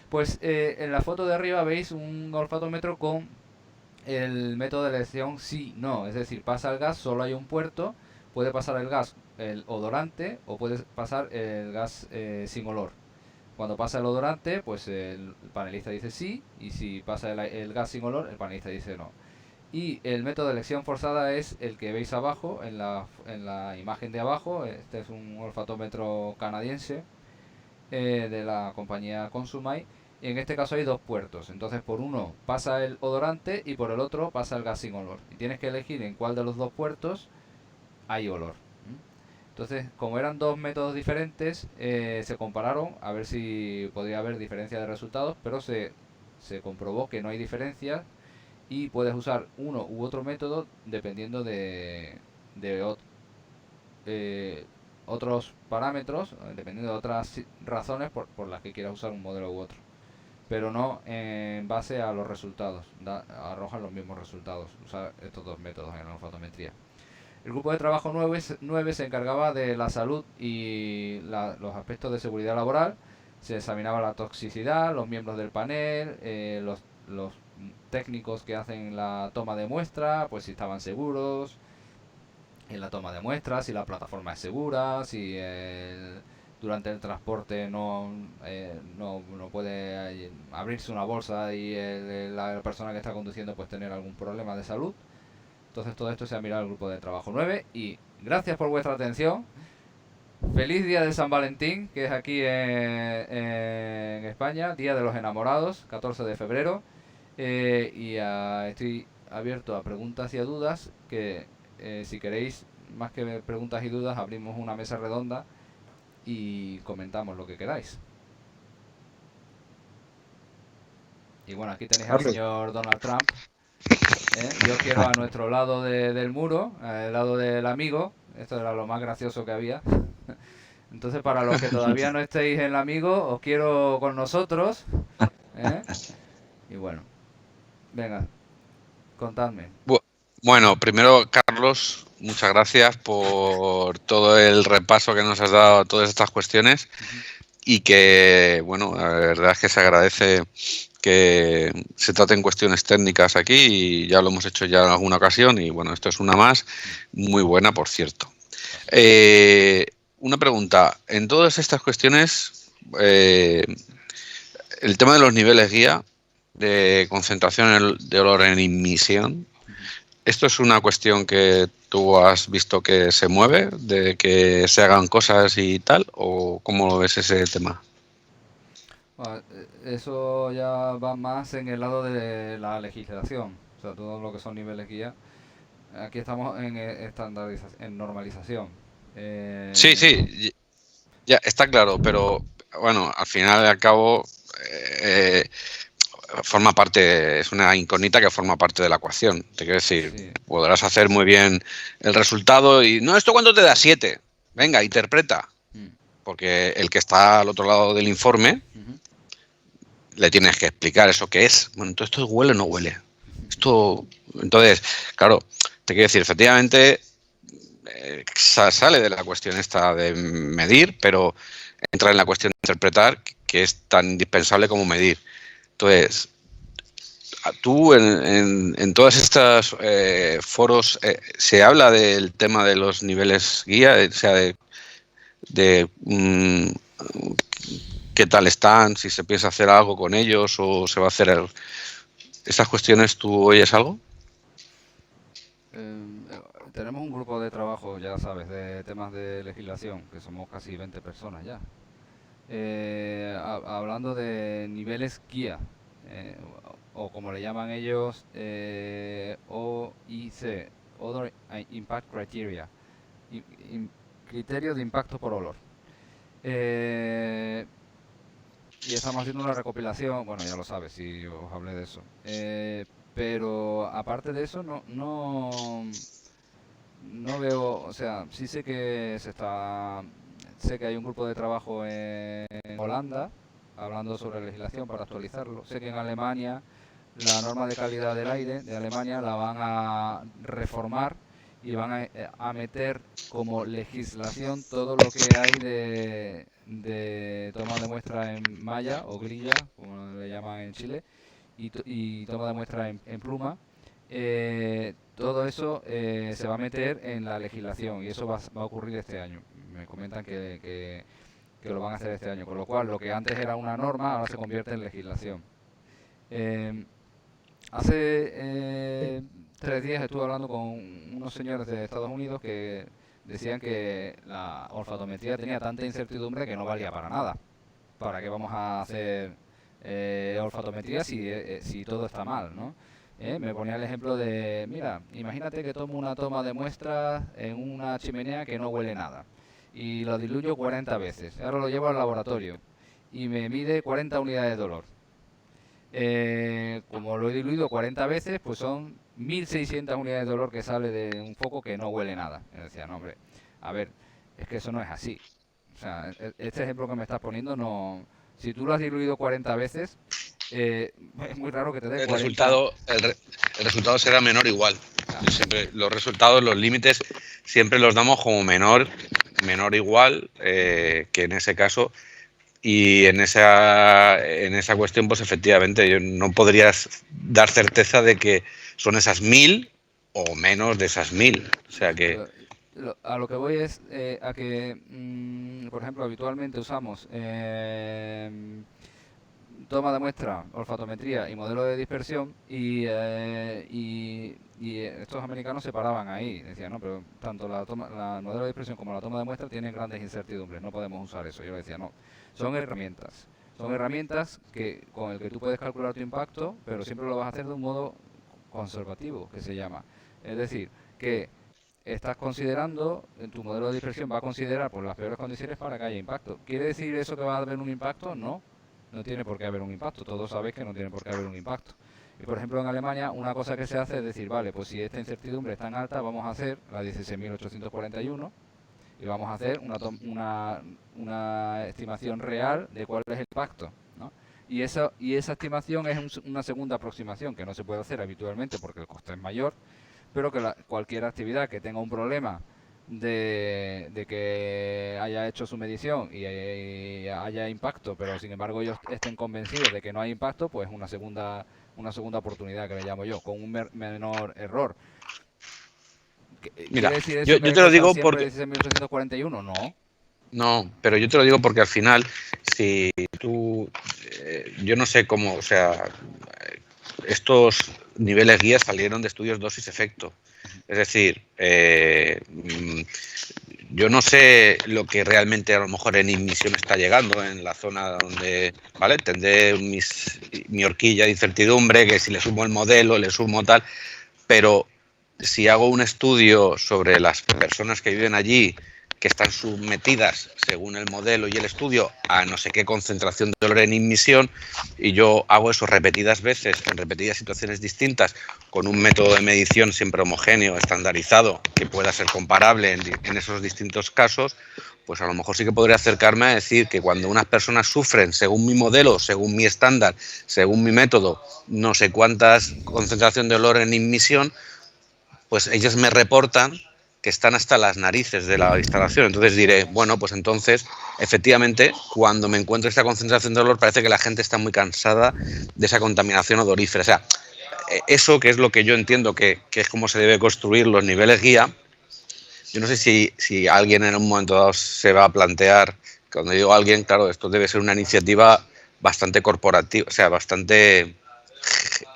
pues en la foto de arriba veis un olfatómetro con el método de elección sí, no, es decir, pasa el gas, solo hay un puerto, puede pasar el gas, el odorante o puede pasar el gas sin olor. Cuando pasa el odorante, pues el panelista dice sí, y si pasa el gas sin olor, el panelista dice no. Y el método de elección forzada es el que veis abajo, en la imagen de abajo. Este es un olfatómetro canadiense de la compañía Consumai. Y en este caso hay dos puertos. Entonces por uno pasa el odorante y por el otro pasa el gas sin olor. Y tienes que elegir en cuál de los dos puertos hay olor. Entonces, como eran dos métodos diferentes, se compararon a ver si podría haber diferencia de resultados, pero se comprobó que no hay diferencias y puedes usar uno u otro método dependiendo de otros parámetros, dependiendo de otras razones por las que quieras usar un modelo u otro, pero no en base a los resultados. Arrojan los mismos resultados usar estos dos métodos en la olfatometría. El grupo de trabajo 9 se encargaba de la salud y los aspectos de seguridad laboral. Se examinaba la toxicidad, los miembros del panel, los técnicos que hacen la toma de muestra, pues si estaban seguros en la toma de muestras, si la plataforma es segura, si durante el transporte no puede abrirse una bolsa y la persona que está conduciendo pues tener algún problema de salud. Entonces todo esto se ha mirado el grupo de trabajo 9 y gracias por vuestra atención. Feliz día de San Valentín, que es aquí en España, Día de los Enamorados, 14 de febrero. Estoy abierto a preguntas y a dudas, que si queréis, más que preguntas y dudas, abrimos una mesa redonda y comentamos lo que queráis. Y bueno, aquí tenéis al señor Donald Trump. Yo quiero a nuestro lado del muro, al lado del amigo. Esto era lo más gracioso que había. Entonces, para los que todavía no estéis en el amigo, os quiero con nosotros. Y bueno, venga, contadme. Bueno, primero, Carlos, muchas gracias por todo el repaso que nos has dado a todas estas cuestiones y que, bueno, la verdad es que se agradece que se traten cuestiones técnicas aquí y ya lo hemos hecho ya en alguna ocasión y bueno, esto es una más, muy buena, por cierto. Una pregunta, en todas estas cuestiones, el tema de los niveles guía de concentración de olor en emisión, ¿esto es una cuestión que tú has visto que se mueve, de que se hagan cosas y tal, o cómo ves ese tema? Bueno, eso ya va más en el lado de la legislación, o sea, todo lo que son niveles guía. Aquí estamos en estandarización, en normalización. Sí, ya está claro, pero bueno, al final y al cabo forma parte, es una incógnita que forma parte de la ecuación. Te quiero decir, Sí. podrás hacer muy bien el resultado y no, ¿esto cuánto te da? 7. Venga, interpreta. Porque el que está al otro lado del informe le tienes que explicar eso que es. Bueno, entonces esto huele o no huele. Entonces, claro, te quiero decir, efectivamente sale de la cuestión esta de medir, pero entra en la cuestión de interpretar, que es tan indispensable como medir. Entonces, tú en todos estos foros se habla del tema de los niveles guía, o sea, de qué tal están, si se piensa hacer algo con ellos o se va a hacer esas cuestiones. ¿Tú oyes algo? Tenemos un grupo de trabajo, ya sabes, de temas de legislación, que somos casi 20 personas ya. Hablando de niveles guía, o como le llaman ellos, OIC, Other Impact Criteria, criterio de impacto por olor. y estamos haciendo una recopilación, bueno, ya lo sabes, si os hablé de eso. Pero aparte de eso, no veo, o sea, sí sé que sé que hay un grupo de trabajo en Holanda hablando sobre legislación para actualizarlo. Sé que en Alemania la norma de calidad del aire de Alemania la van a reformar y van a meter como legislación todo lo que hay de toma de muestra en malla o grilla, como le llaman en Chile, y toma de muestra en pluma. Todo eso se va a meter en la legislación y eso va a ocurrir este año. Me comentan que lo van a hacer este año, con lo cual lo que antes era una norma ahora se convierte en legislación. Hace 3 días estuve hablando con unos señores de Estados Unidos que decían que la olfatometría tenía tanta incertidumbre que no valía para nada. ¿Para qué vamos a hacer olfatometría si todo está mal, ¿no? Me ponía el ejemplo de, mira, imagínate que tomo una toma de muestras en una chimenea que no huele nada y lo diluyo 40 veces. Ahora lo llevo al laboratorio y me mide 40 unidades de dolor. Como lo he diluido 40 veces, pues son 1600 unidades de dolor que sale de un foco que no huele nada. Y decía, no, hombre, a ver, es que eso no es así. O sea, este ejemplo que me estás poniendo, no. Si tú lo has diluido 40 veces, es muy raro que te dé 40. El resultado será menor igual. Siempre los resultados, los límites, siempre los damos como menor igual que en ese caso. Y en esa cuestión, pues efectivamente, yo no podrías dar certeza de que son esas 1000 o menos de esas 1000. O sea que... A lo que voy es a que, por ejemplo, habitualmente usamos toma de muestra, olfatometría y modelo de dispersión y estos americanos se paraban ahí. Decían, no, pero tanto la modelo de dispersión como la toma de muestra tienen grandes incertidumbres, no podemos usar eso. Yo decía, no, son herramientas. Son herramientas con el que tú puedes calcular tu impacto, pero siempre lo vas a hacer de un modo conservativo, que se llama. Es decir, que estás considerando, en tu modelo de dispersión va a considerar por las peores condiciones para que haya impacto. ¿Quiere decir eso que va a haber un impacto? No. No tiene por qué haber un impacto, todos sabéis que no tiene por qué haber un impacto. Y por ejemplo en Alemania una cosa que se hace es decir, vale, pues si esta incertidumbre es tan alta, vamos a hacer la 16.841 y vamos a hacer una estimación real de cuál es el impacto, ¿no? Y esa estimación es una segunda aproximación que no se puede hacer habitualmente porque el coste es mayor, pero que cualquier actividad que tenga un problema de que haya hecho su medición y haya impacto, pero sin embargo ellos estén convencidos de que no hay impacto, pues una segunda oportunidad que le llamo yo, con un menor error. Mira, decir eso yo te lo digo porque... 16.841? No, pero yo te lo digo porque al final, si tú... yo no sé cómo, o sea, estos niveles guías salieron de estudios dosis-efecto. Es decir, yo no sé lo que realmente a lo mejor en admisión está llegando en la zona donde, ¿vale? Tendré mi horquilla de incertidumbre, que si le sumo el modelo, le sumo tal, pero si hago un estudio sobre las personas que viven allí, que están sometidas, según el modelo y el estudio, a no sé qué concentración de dolor en admisión, y yo hago eso repetidas veces, en repetidas situaciones distintas, con un método de medición siempre homogéneo, estandarizado, que pueda ser comparable en esos distintos casos, pues a lo mejor sí que podría acercarme a decir que cuando unas personas sufren, según mi modelo, según mi estándar, según mi método, no sé cuántas concentración de dolor en admisión, pues ellos me reportan que están hasta las narices de la instalación. Entonces diré, bueno, pues entonces, efectivamente, cuando me encuentro esta concentración de dolor, parece que la gente está muy cansada de esa contaminación odorífera. O sea, eso que es lo que yo entiendo que es como se debe construir los niveles guía. Yo no sé si alguien en un momento dado se va a plantear, cuando digo alguien, claro, esto debe ser una iniciativa bastante corporativa, o sea, bastante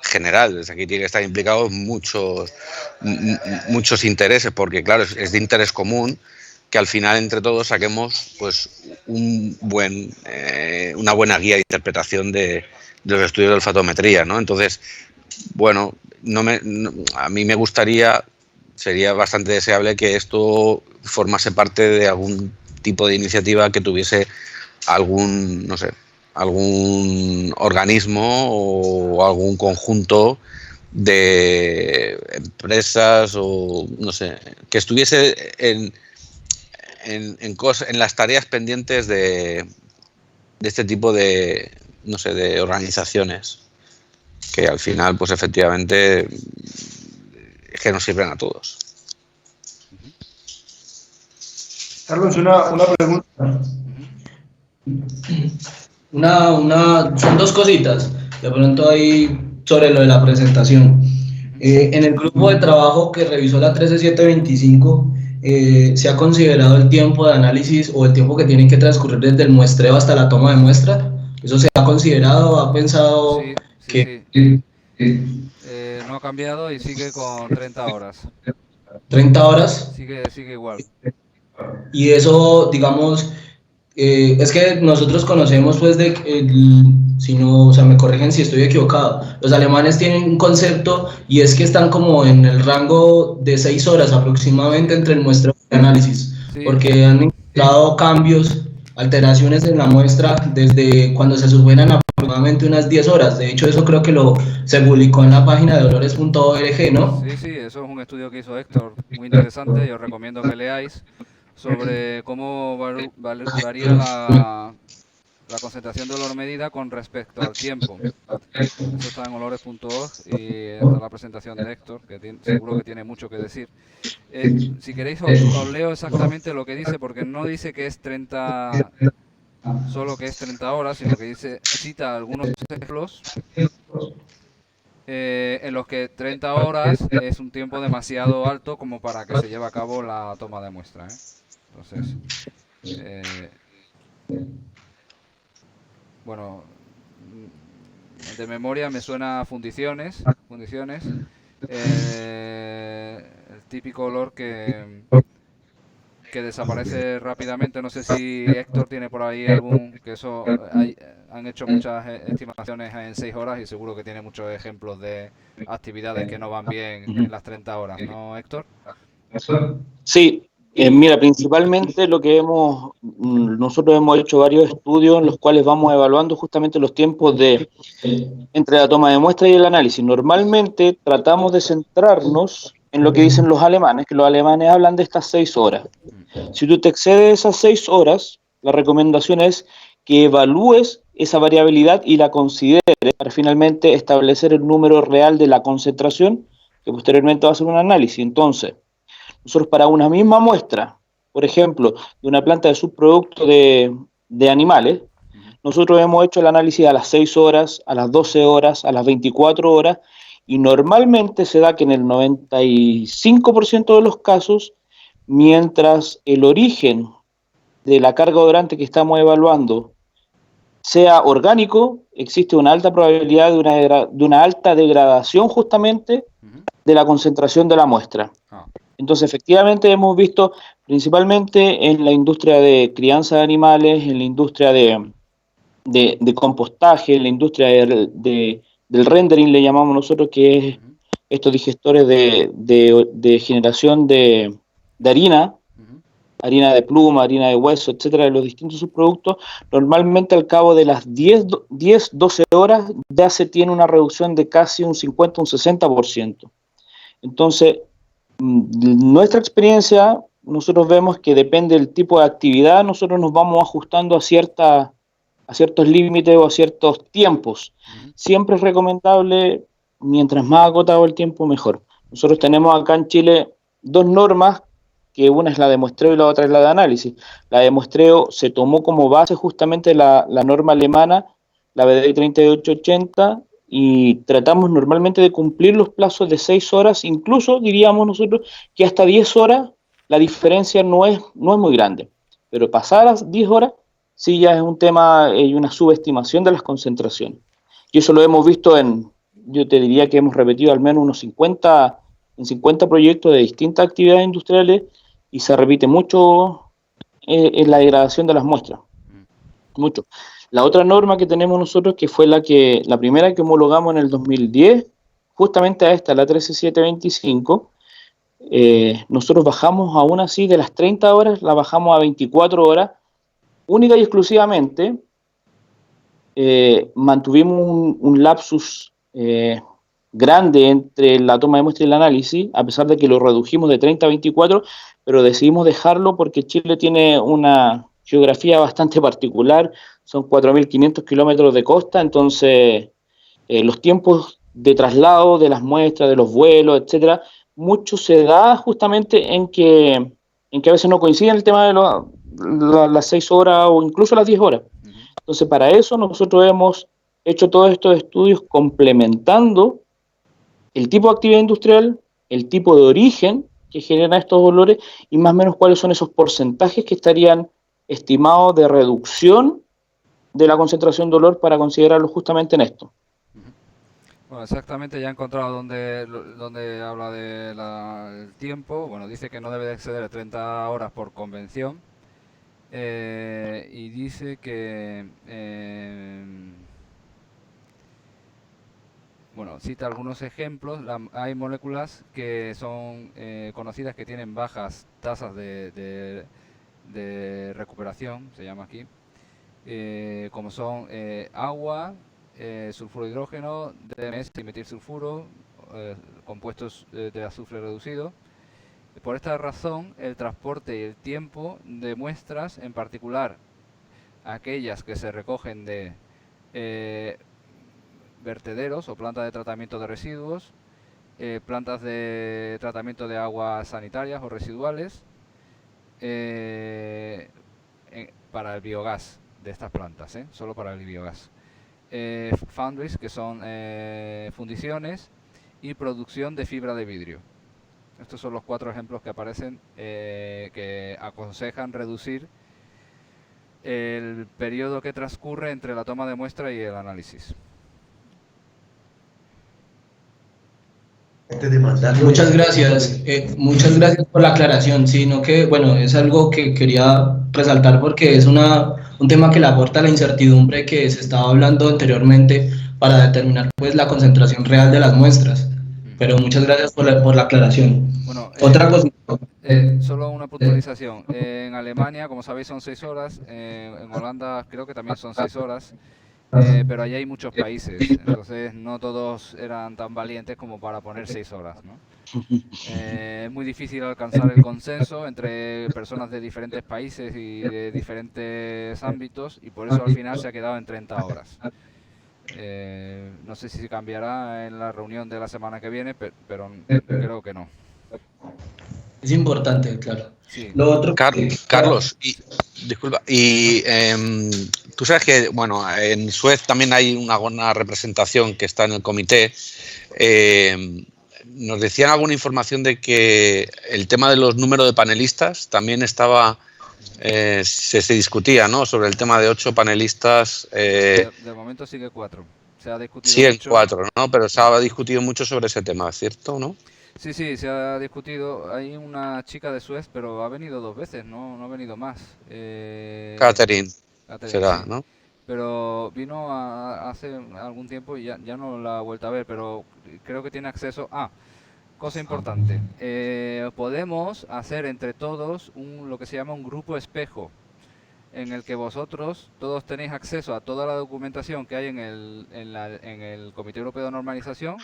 general. Desde aquí tiene que estar implicados muchos intereses, porque claro, es de interés común que al final entre todos saquemos pues una buena guía de interpretación de los estudios de olfatometría, ¿no? Entonces, bueno, a mí me gustaría, sería bastante deseable que esto formase parte de algún tipo de iniciativa que tuviese algún, no sé, algún organismo o algún conjunto de empresas o no sé, que estuviese en las tareas pendientes de este tipo de, no sé, de organizaciones que al final, pues efectivamente, es que nos sirven a todos. Carlos, una pregunta. Son dos cositas, de pronto ahí sobre lo de la presentación. En el grupo de trabajo que revisó la 13725, ¿se ha considerado el tiempo de análisis o el tiempo que tiene que transcurrir desde el muestreo hasta la toma de muestra? ¿Eso se ha considerado? ¿Ha pensado que no ha cambiado y sigue con 30 horas. 30 horas? Sigue igual. Y eso, digamos, es que nosotros conocemos, pues, si no, o sea, me corrigen si estoy equivocado, los alemanes tienen un concepto y es que están como en el rango de 6 horas aproximadamente entre el muestreo y el análisis, porque han encontrado cambios, alteraciones en la muestra desde cuando se superan aproximadamente unas 10 horas. De hecho, eso creo que se publicó en la página de dolores.org, ¿no? Sí, eso es un estudio que hizo Héctor, muy interesante, yo recomiendo que leáis sobre cómo varía la concentración de olor medida con respecto al tiempo. Eso está en olores.org y está la presentación de Héctor, que seguro que tiene mucho que decir. Si queréis os leo exactamente lo que dice, porque no dice que es 30, solo que es 30 horas, sino que cita algunos ejemplos en los que 30 horas es un tiempo demasiado alto como para que se lleve a cabo la toma de muestra, Entonces, bueno, de memoria me suena a fundiciones, el típico olor que desaparece rápidamente. No sé si Héctor tiene por ahí algún, que eso han hecho muchas estimaciones en 6 horas y seguro que tiene muchos ejemplos de actividades que no van bien en las 30 horas, ¿no, Héctor? Sí, mira, principalmente nosotros hemos hecho varios estudios en los cuales vamos evaluando justamente los tiempos entre la toma de muestra y el análisis. Normalmente tratamos de centrarnos en lo que dicen los alemanes, que los alemanes hablan de estas 6 horas. Si tú te excedes esas 6 horas, la recomendación es que evalúes esa variabilidad y la consideres para finalmente establecer el número real de la concentración, que posteriormente va a ser un análisis. Entonces, nosotros para una misma muestra, por ejemplo, de una planta de subproducto de animales, nosotros hemos hecho el análisis a las 6 horas, a las 12 horas, a las 24 horas, y normalmente se da que en el 95% de los casos, mientras el origen de la carga odorante que estamos evaluando sea orgánico, existe una alta probabilidad de una alta degradación justamente de la concentración de la muestra. Entonces, efectivamente, hemos visto principalmente en la industria de crianza de animales, en la industria de compostaje, en la industria del rendering, le llamamos nosotros, que es estos digestores de generación de harina, harina de pluma, harina de hueso, etcétera, de los distintos subproductos. Normalmente al cabo de las 10-12 horas ya se tiene una reducción de casi un 50, un 60%. Entonces, nuestra experiencia, nosotros vemos que depende del tipo de actividad, nosotros nos vamos ajustando a ciertos límites o a ciertos tiempos. Siempre es recomendable, mientras más agotado el tiempo, mejor. Nosotros tenemos acá en Chile 2 normas, que una es la de muestreo y la otra es la de análisis. La de muestreo se tomó como base justamente la norma alemana, la BDI 3880, y tratamos normalmente de cumplir los plazos de 6 horas, incluso diríamos nosotros que hasta 10 horas la diferencia no es muy grande, pero pasadas las 10 horas sí ya es un tema y una subestimación de las concentraciones. Y eso lo hemos visto yo te diría que hemos repetido al menos unos 50 proyectos de distintas actividades industriales y se repite mucho en la degradación de las muestras, mucho. La otra norma que tenemos nosotros, que fue la primera que homologamos en el 2010, justamente a esta, la 13725, nosotros bajamos aún así de las 30 horas, la bajamos a 24 horas, única y exclusivamente mantuvimos un lapsus grande entre la toma de muestra y el análisis, a pesar de que lo redujimos de 30 a 24, pero decidimos dejarlo porque Chile tiene una geografía bastante particular, son 4.500 kilómetros de costa, entonces los tiempos de traslado de las muestras, de los vuelos, etcétera, mucho se da justamente en que a veces no coincide el tema de las 6 horas o incluso las 10 horas. Entonces, para eso nosotros hemos hecho todos estos estudios complementando el tipo de actividad industrial, el tipo de origen que genera estos olores y más o menos cuáles son esos porcentajes que estarían estimados de reducción de la concentración de olor para considerarlo justamente en esto. Bueno, exactamente, ya he encontrado donde habla del tiempo. Bueno, dice que no debe de exceder de 30 horas por convención. Y dice que, bueno, cita algunos ejemplos. Hay moléculas que son conocidas que tienen bajas tasas de recuperación, se llama aquí, como son agua, sulfuro de hidrógeno, DMS, dimetilsulfuro, compuestos de azufre reducido. Por esta razón, el transporte y el tiempo de muestras, en particular aquellas que se recogen de vertederos o plantas de tratamiento de residuos, plantas de tratamiento de aguas sanitarias o residuales, para el biogás de estas plantas, solo para el biogás. Foundries, que son fundiciones, y producción de fibra de vidrio. Estos son los 4 ejemplos que aparecen, que aconsejan reducir el periodo que transcurre entre la toma de muestra y el análisis. Muchas gracias por la aclaración, sino que, bueno, es algo que quería resaltar porque es un tema que le aporta la incertidumbre que se estaba hablando anteriormente para determinar pues la concentración real de las muestras, pero muchas gracias por la aclaración. Bueno, Otra cosa. solo una puntualización. En Alemania, como sabéis, son 6 horas, en Holanda creo que también son 6 horas. Pero allí hay muchos países, entonces no todos eran tan valientes como para poner 6 horas, ¿no? Es muy difícil alcanzar el consenso entre personas de diferentes países y de diferentes ámbitos, y por eso al final se ha quedado en 30 horas. No sé si se cambiará en la reunión de la semana que viene, pero creo que no. Es importante, claro. Sí. Lo otro Carlos, disculpa, tú sabes que, bueno, en Suez también hay una representación que está en el comité. Nos decían alguna información de que el tema de los números de panelistas también estaba, se discutía, ¿no? Sobre el tema de 8 panelistas. De momento sigue 4. Se ha discutido siguen mucho. 4, ¿no? Pero se ha discutido mucho sobre ese tema, ¿cierto? ¿No? Sí, se ha discutido. Hay una chica de Suez, pero ha venido 2 veces, no ha venido más. Catherine será, sí. ¿no? Pero vino hace algún tiempo y ya no la he vuelto a ver, pero creo que tiene acceso. Cosa importante. Podemos hacer entre todos lo que se llama un grupo espejo, en el que vosotros todos tenéis acceso a toda la documentación que hay en el Comité Europeo de Normalización.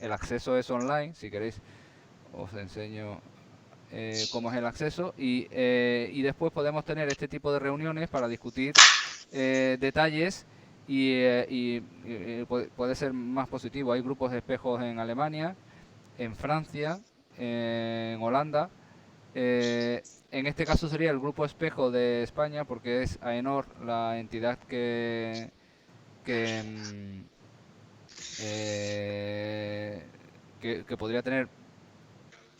El acceso es online, si queréis os enseño cómo es el acceso, y después podemos tener este tipo de reuniones para discutir detalles y puede ser más positivo. Hay grupos de espejos en Alemania, en Francia, en Holanda. En este caso sería el grupo espejo de España, porque es AENOR la entidad que podría tener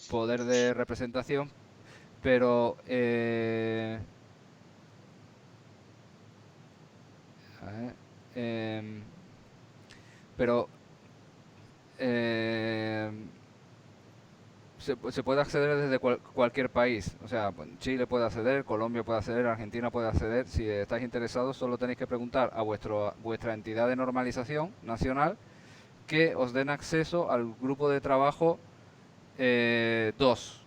poder de representación, pero se puede acceder desde cualquier país. O sea, Chile puede acceder, Colombia puede acceder, Argentina puede acceder. Si estáis interesados, solo tenéis que preguntar a vuestra entidad de normalización nacional que os den acceso al grupo de trabajo 2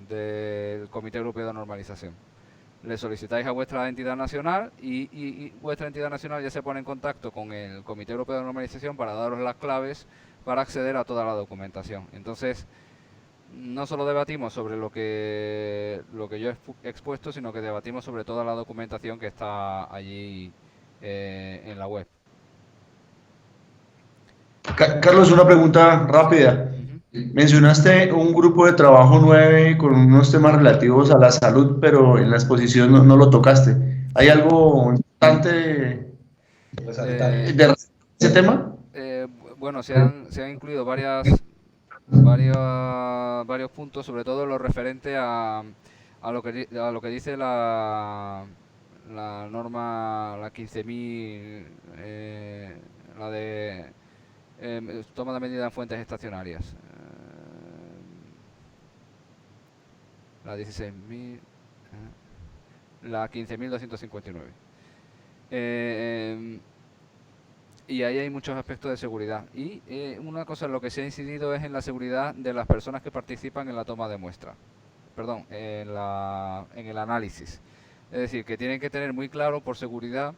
del Comité Europeo de Normalización. le solicitáis a vuestra entidad nacional y vuestra entidad nacional ya se pone en contacto con el Comité Europeo de Normalización para daros las claves para acceder a toda la documentación. Entonces, no solo debatimos sobre lo que yo he expuesto, sino que debatimos sobre toda la documentación que está allí en la web. Carlos, una pregunta rápida. Mencionaste un grupo de trabajo 9 con unos temas relativos a la salud, pero en la exposición no lo tocaste. ¿Hay algo importante de ese tema? Bueno, se han incluido varios puntos, sobre todo lo referente a lo que dice la norma, la 15.000, la de toma de medidas en fuentes estacionarias. La 16.000, la 15.259. Y ahí hay muchos aspectos de seguridad. Y una cosa en lo que se ha incidido es en la seguridad de las personas que participan en la toma de muestra. Perdón, en el análisis. Es decir, que tienen que tener muy claro por seguridad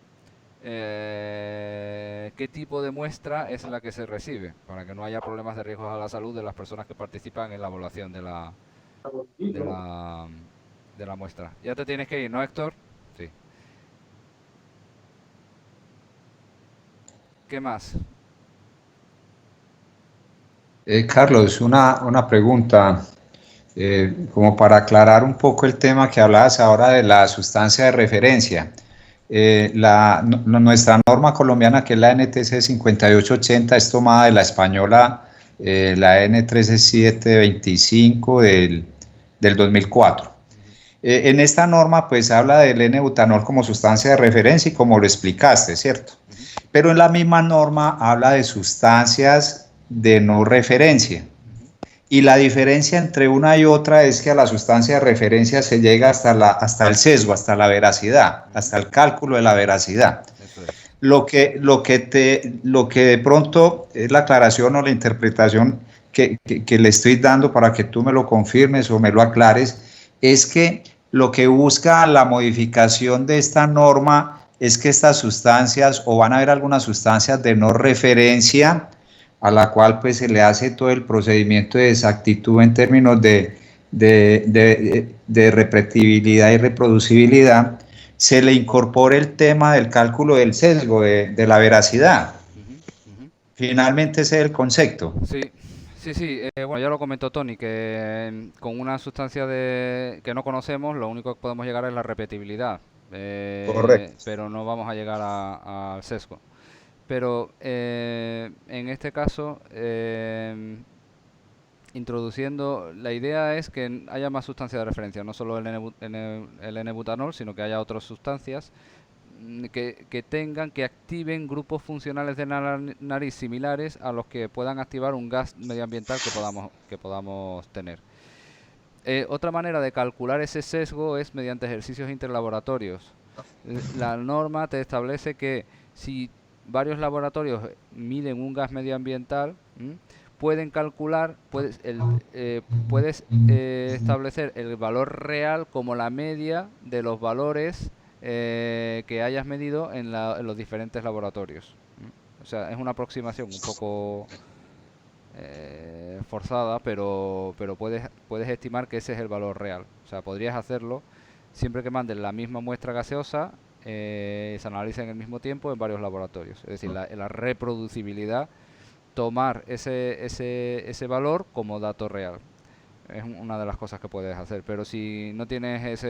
qué tipo de muestra es la que se recibe, para que no haya problemas de riesgos a la salud de las personas que participan en la evaluación de la muestra. Ya te tienes que ir, ¿no, Héctor? Sí. ¿Qué más? Carlos, una pregunta, como para aclarar un poco el tema que hablabas ahora de la sustancia de referencia. Nuestra norma colombiana, que es la NTC 5880, es tomada de la española, la N13725 del 2004. En esta norma pues habla del N-butanol como sustancia de referencia y como lo explicaste, ¿cierto? Pero en la misma norma habla de sustancias de no referencia. Y la diferencia entre una y otra es que a la sustancia de referencia se llega hasta el sesgo, hasta la veracidad, hasta el cálculo de la veracidad. Lo que de pronto es la aclaración o la interpretación que le estoy dando para que tú me lo confirmes o me lo aclares, es que lo que busca la modificación de esta norma es que estas sustancias, o van a haber algunas sustancias de no referencia, a la cual pues se le hace todo el procedimiento de exactitud en términos de repetibilidad y reproducibilidad, se le incorpore el tema del cálculo del sesgo, de la veracidad. Finalmente ese es el concepto. Sí. Bueno, ya lo comentó Tony, que con una sustancia que no conocemos, lo único que podemos llegar es la repetibilidad. Correcto. Pero no vamos a llegar al sesgo. Pero en este caso, introduciendo, la idea es que haya más sustancias de referencia, no solo el N-butanol, sino que haya otras sustancias que activen grupos funcionales de nariz similares a los que puedan activar un gas medioambiental que podamos tener. Otra manera de calcular ese sesgo es mediante ejercicios interlaboratorios. La norma te establece que si varios laboratorios miden un gas medioambiental, pueden calcular, puedes establecer el valor real como la media de los valores que hayas medido en los diferentes laboratorios. O sea, es una aproximación un poco forzada, pero puedes estimar que ese es el valor real. O sea, podrías hacerlo siempre que mandes la misma muestra gaseosa, se analiza en el mismo tiempo en varios laboratorios. Es decir, la reproducibilidad, tomar ese valor como dato real. Es una de las cosas que puedes hacer. Pero si no tienes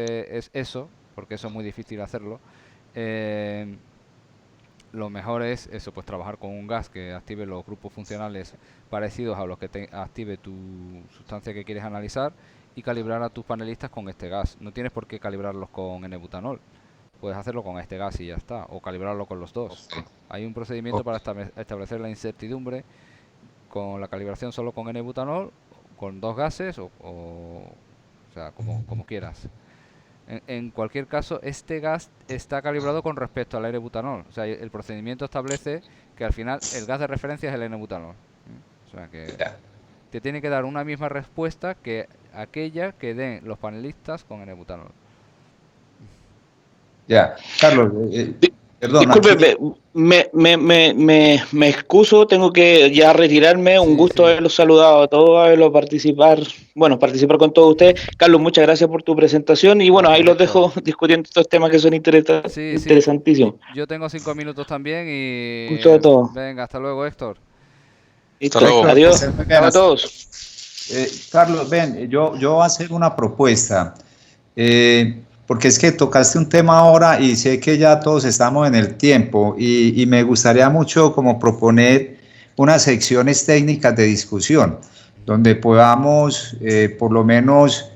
eso, porque eso es muy difícil hacerlo, lo mejor es eso, pues trabajar con un gas que active los grupos funcionales parecidos a los que active tu sustancia que quieres analizar y calibrar a tus panelistas con este gas. No tienes por qué calibrarlos con N-butanol. Puedes hacerlo con este gas y ya está, o calibrarlo con los dos. Hay un procedimiento para establecer la incertidumbre con la calibración solo con N-butanol, con dos gases o sea, como quieras. En cualquier caso, este gas está calibrado con respecto al N-butanol. O sea, el procedimiento establece que al final el gas de referencia es el N-butanol. O sea, que te tiene que dar una misma respuesta que aquella que den los panelistas con N-butanol. Ya, Carlos, perdón. Disculpe, me excuso, tengo que ya retirarme. Un gusto haberlos saludado a todos, participar con todos ustedes. Carlos, muchas gracias por tu presentación y bueno, ahí los dejo discutiendo estos temas que son interesantísimos. Yo tengo 5 minutos también y... Gusto a todos. Venga, hasta luego, Héctor. Listo, adiós a todos. Carlos, ven, yo voy a hacer una propuesta. Porque es que tocaste un tema ahora y sé que ya todos estamos en el tiempo y me gustaría mucho como proponer unas secciones técnicas de discusión donde podamos por lo menos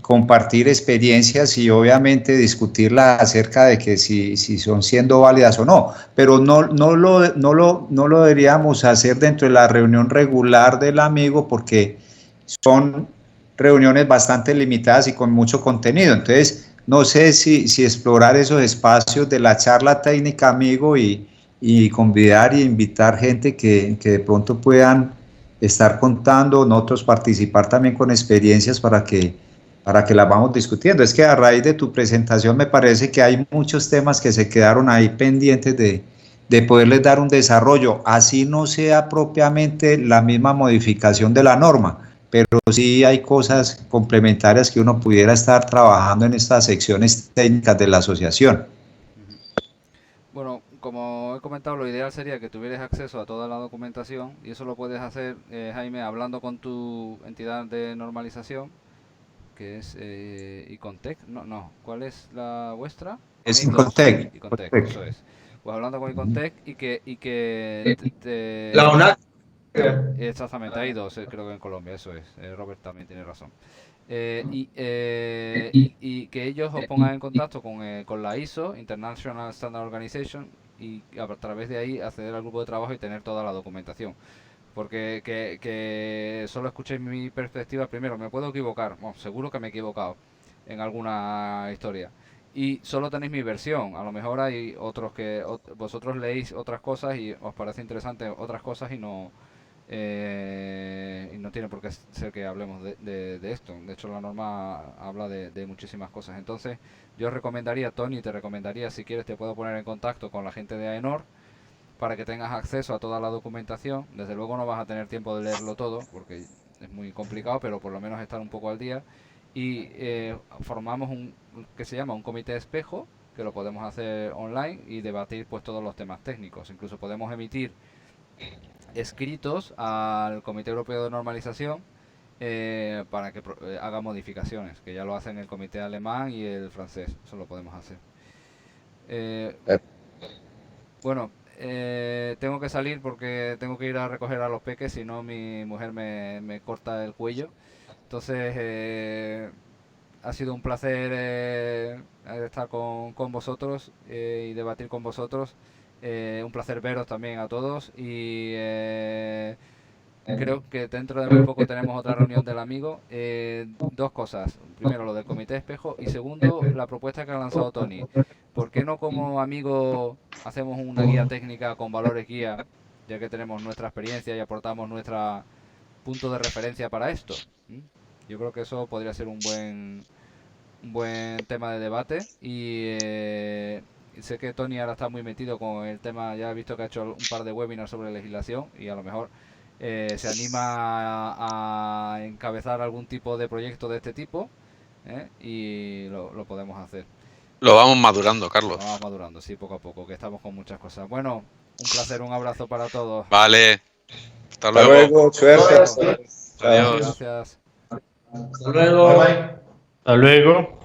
compartir experiencias y obviamente discutirlas acerca de que si son siendo válidas o no, pero no lo deberíamos hacer dentro de la reunión regular del amigo porque son reuniones bastante limitadas y con mucho contenido. Entonces, no sé si explorar esos espacios de la charla técnica, amigo, y convidar y invitar gente que de pronto puedan estar contando, nosotros participar también con experiencias para que las vamos discutiendo. Es que a raíz de tu presentación me parece que hay muchos temas que se quedaron ahí pendientes de poderles dar un desarrollo, así no sea propiamente la misma modificación de la norma, pero sí hay cosas complementarias que uno pudiera estar trabajando en estas secciones técnicas de la asociación. Bueno, como he comentado, lo ideal sería que tuvieras acceso a toda la documentación y eso lo puedes hacer, Jaime, hablando con tu entidad de normalización, que es Icontec. No, ¿cuál es la vuestra? Es Icontec. Icontec, eso es. Pues hablando con Icontec y que La UNAC. Exactamente, hay dos, creo que en Colombia, eso es. Robert también tiene razón. Y que ellos os pongan en contacto con la ISO, International Standard Organization, y a través de ahí acceder al grupo de trabajo y tener toda la documentación. Porque que solo escuchéis mi perspectiva, primero, me puedo equivocar, bueno, seguro que me he equivocado en alguna historia. Y solo tenéis mi versión, a lo mejor hay otros que vosotros leéis otras cosas y os parece interesante otras cosas y no tiene por qué ser que hablemos de esto. De hecho, la norma habla de muchísimas cosas. Entonces, yo recomendaría, Tony, te recomendaría, si quieres, te puedo poner en contacto con la gente de AENOR para que tengas acceso a toda la documentación. Desde luego no vas a tener tiempo de leerlo todo, porque es muy complicado, pero por lo menos estar un poco al día. Y formamos un que se llama un comité espejo, que lo podemos hacer online y debatir pues todos los temas técnicos. Incluso podemos emitir escritos al Comité Europeo de Normalización para que haga modificaciones, que ya lo hacen el comité alemán y el francés. Eso lo podemos hacer. Bueno, tengo que salir porque tengo que ir a recoger a los peques, si no mi mujer me corta el cuello. Entonces ha sido un placer estar con vosotros y debatir con vosotros. Un placer veros también a todos y creo que dentro de muy poco tenemos otra reunión del amigo. Dos cosas. Primero, lo del comité espejo y segundo, la propuesta que ha lanzado Tony. ¿Por qué no como amigo hacemos una guía técnica con valores guía, ya que tenemos nuestra experiencia y aportamos nuestro punto de referencia para esto? Yo creo que eso podría ser un buen tema de debate y sé que Tony ahora está muy metido con el tema, ya he visto que ha hecho un par de webinars sobre legislación y a lo mejor se anima a encabezar algún tipo de proyecto de este tipo y lo podemos hacer. Lo vamos madurando, Carlos. Lo vamos madurando, sí, poco a poco, que estamos con muchas cosas. Bueno, un placer, un abrazo para todos. Vale, hasta luego. Suerte. Adiós. Gracias. Hasta luego. Hasta luego.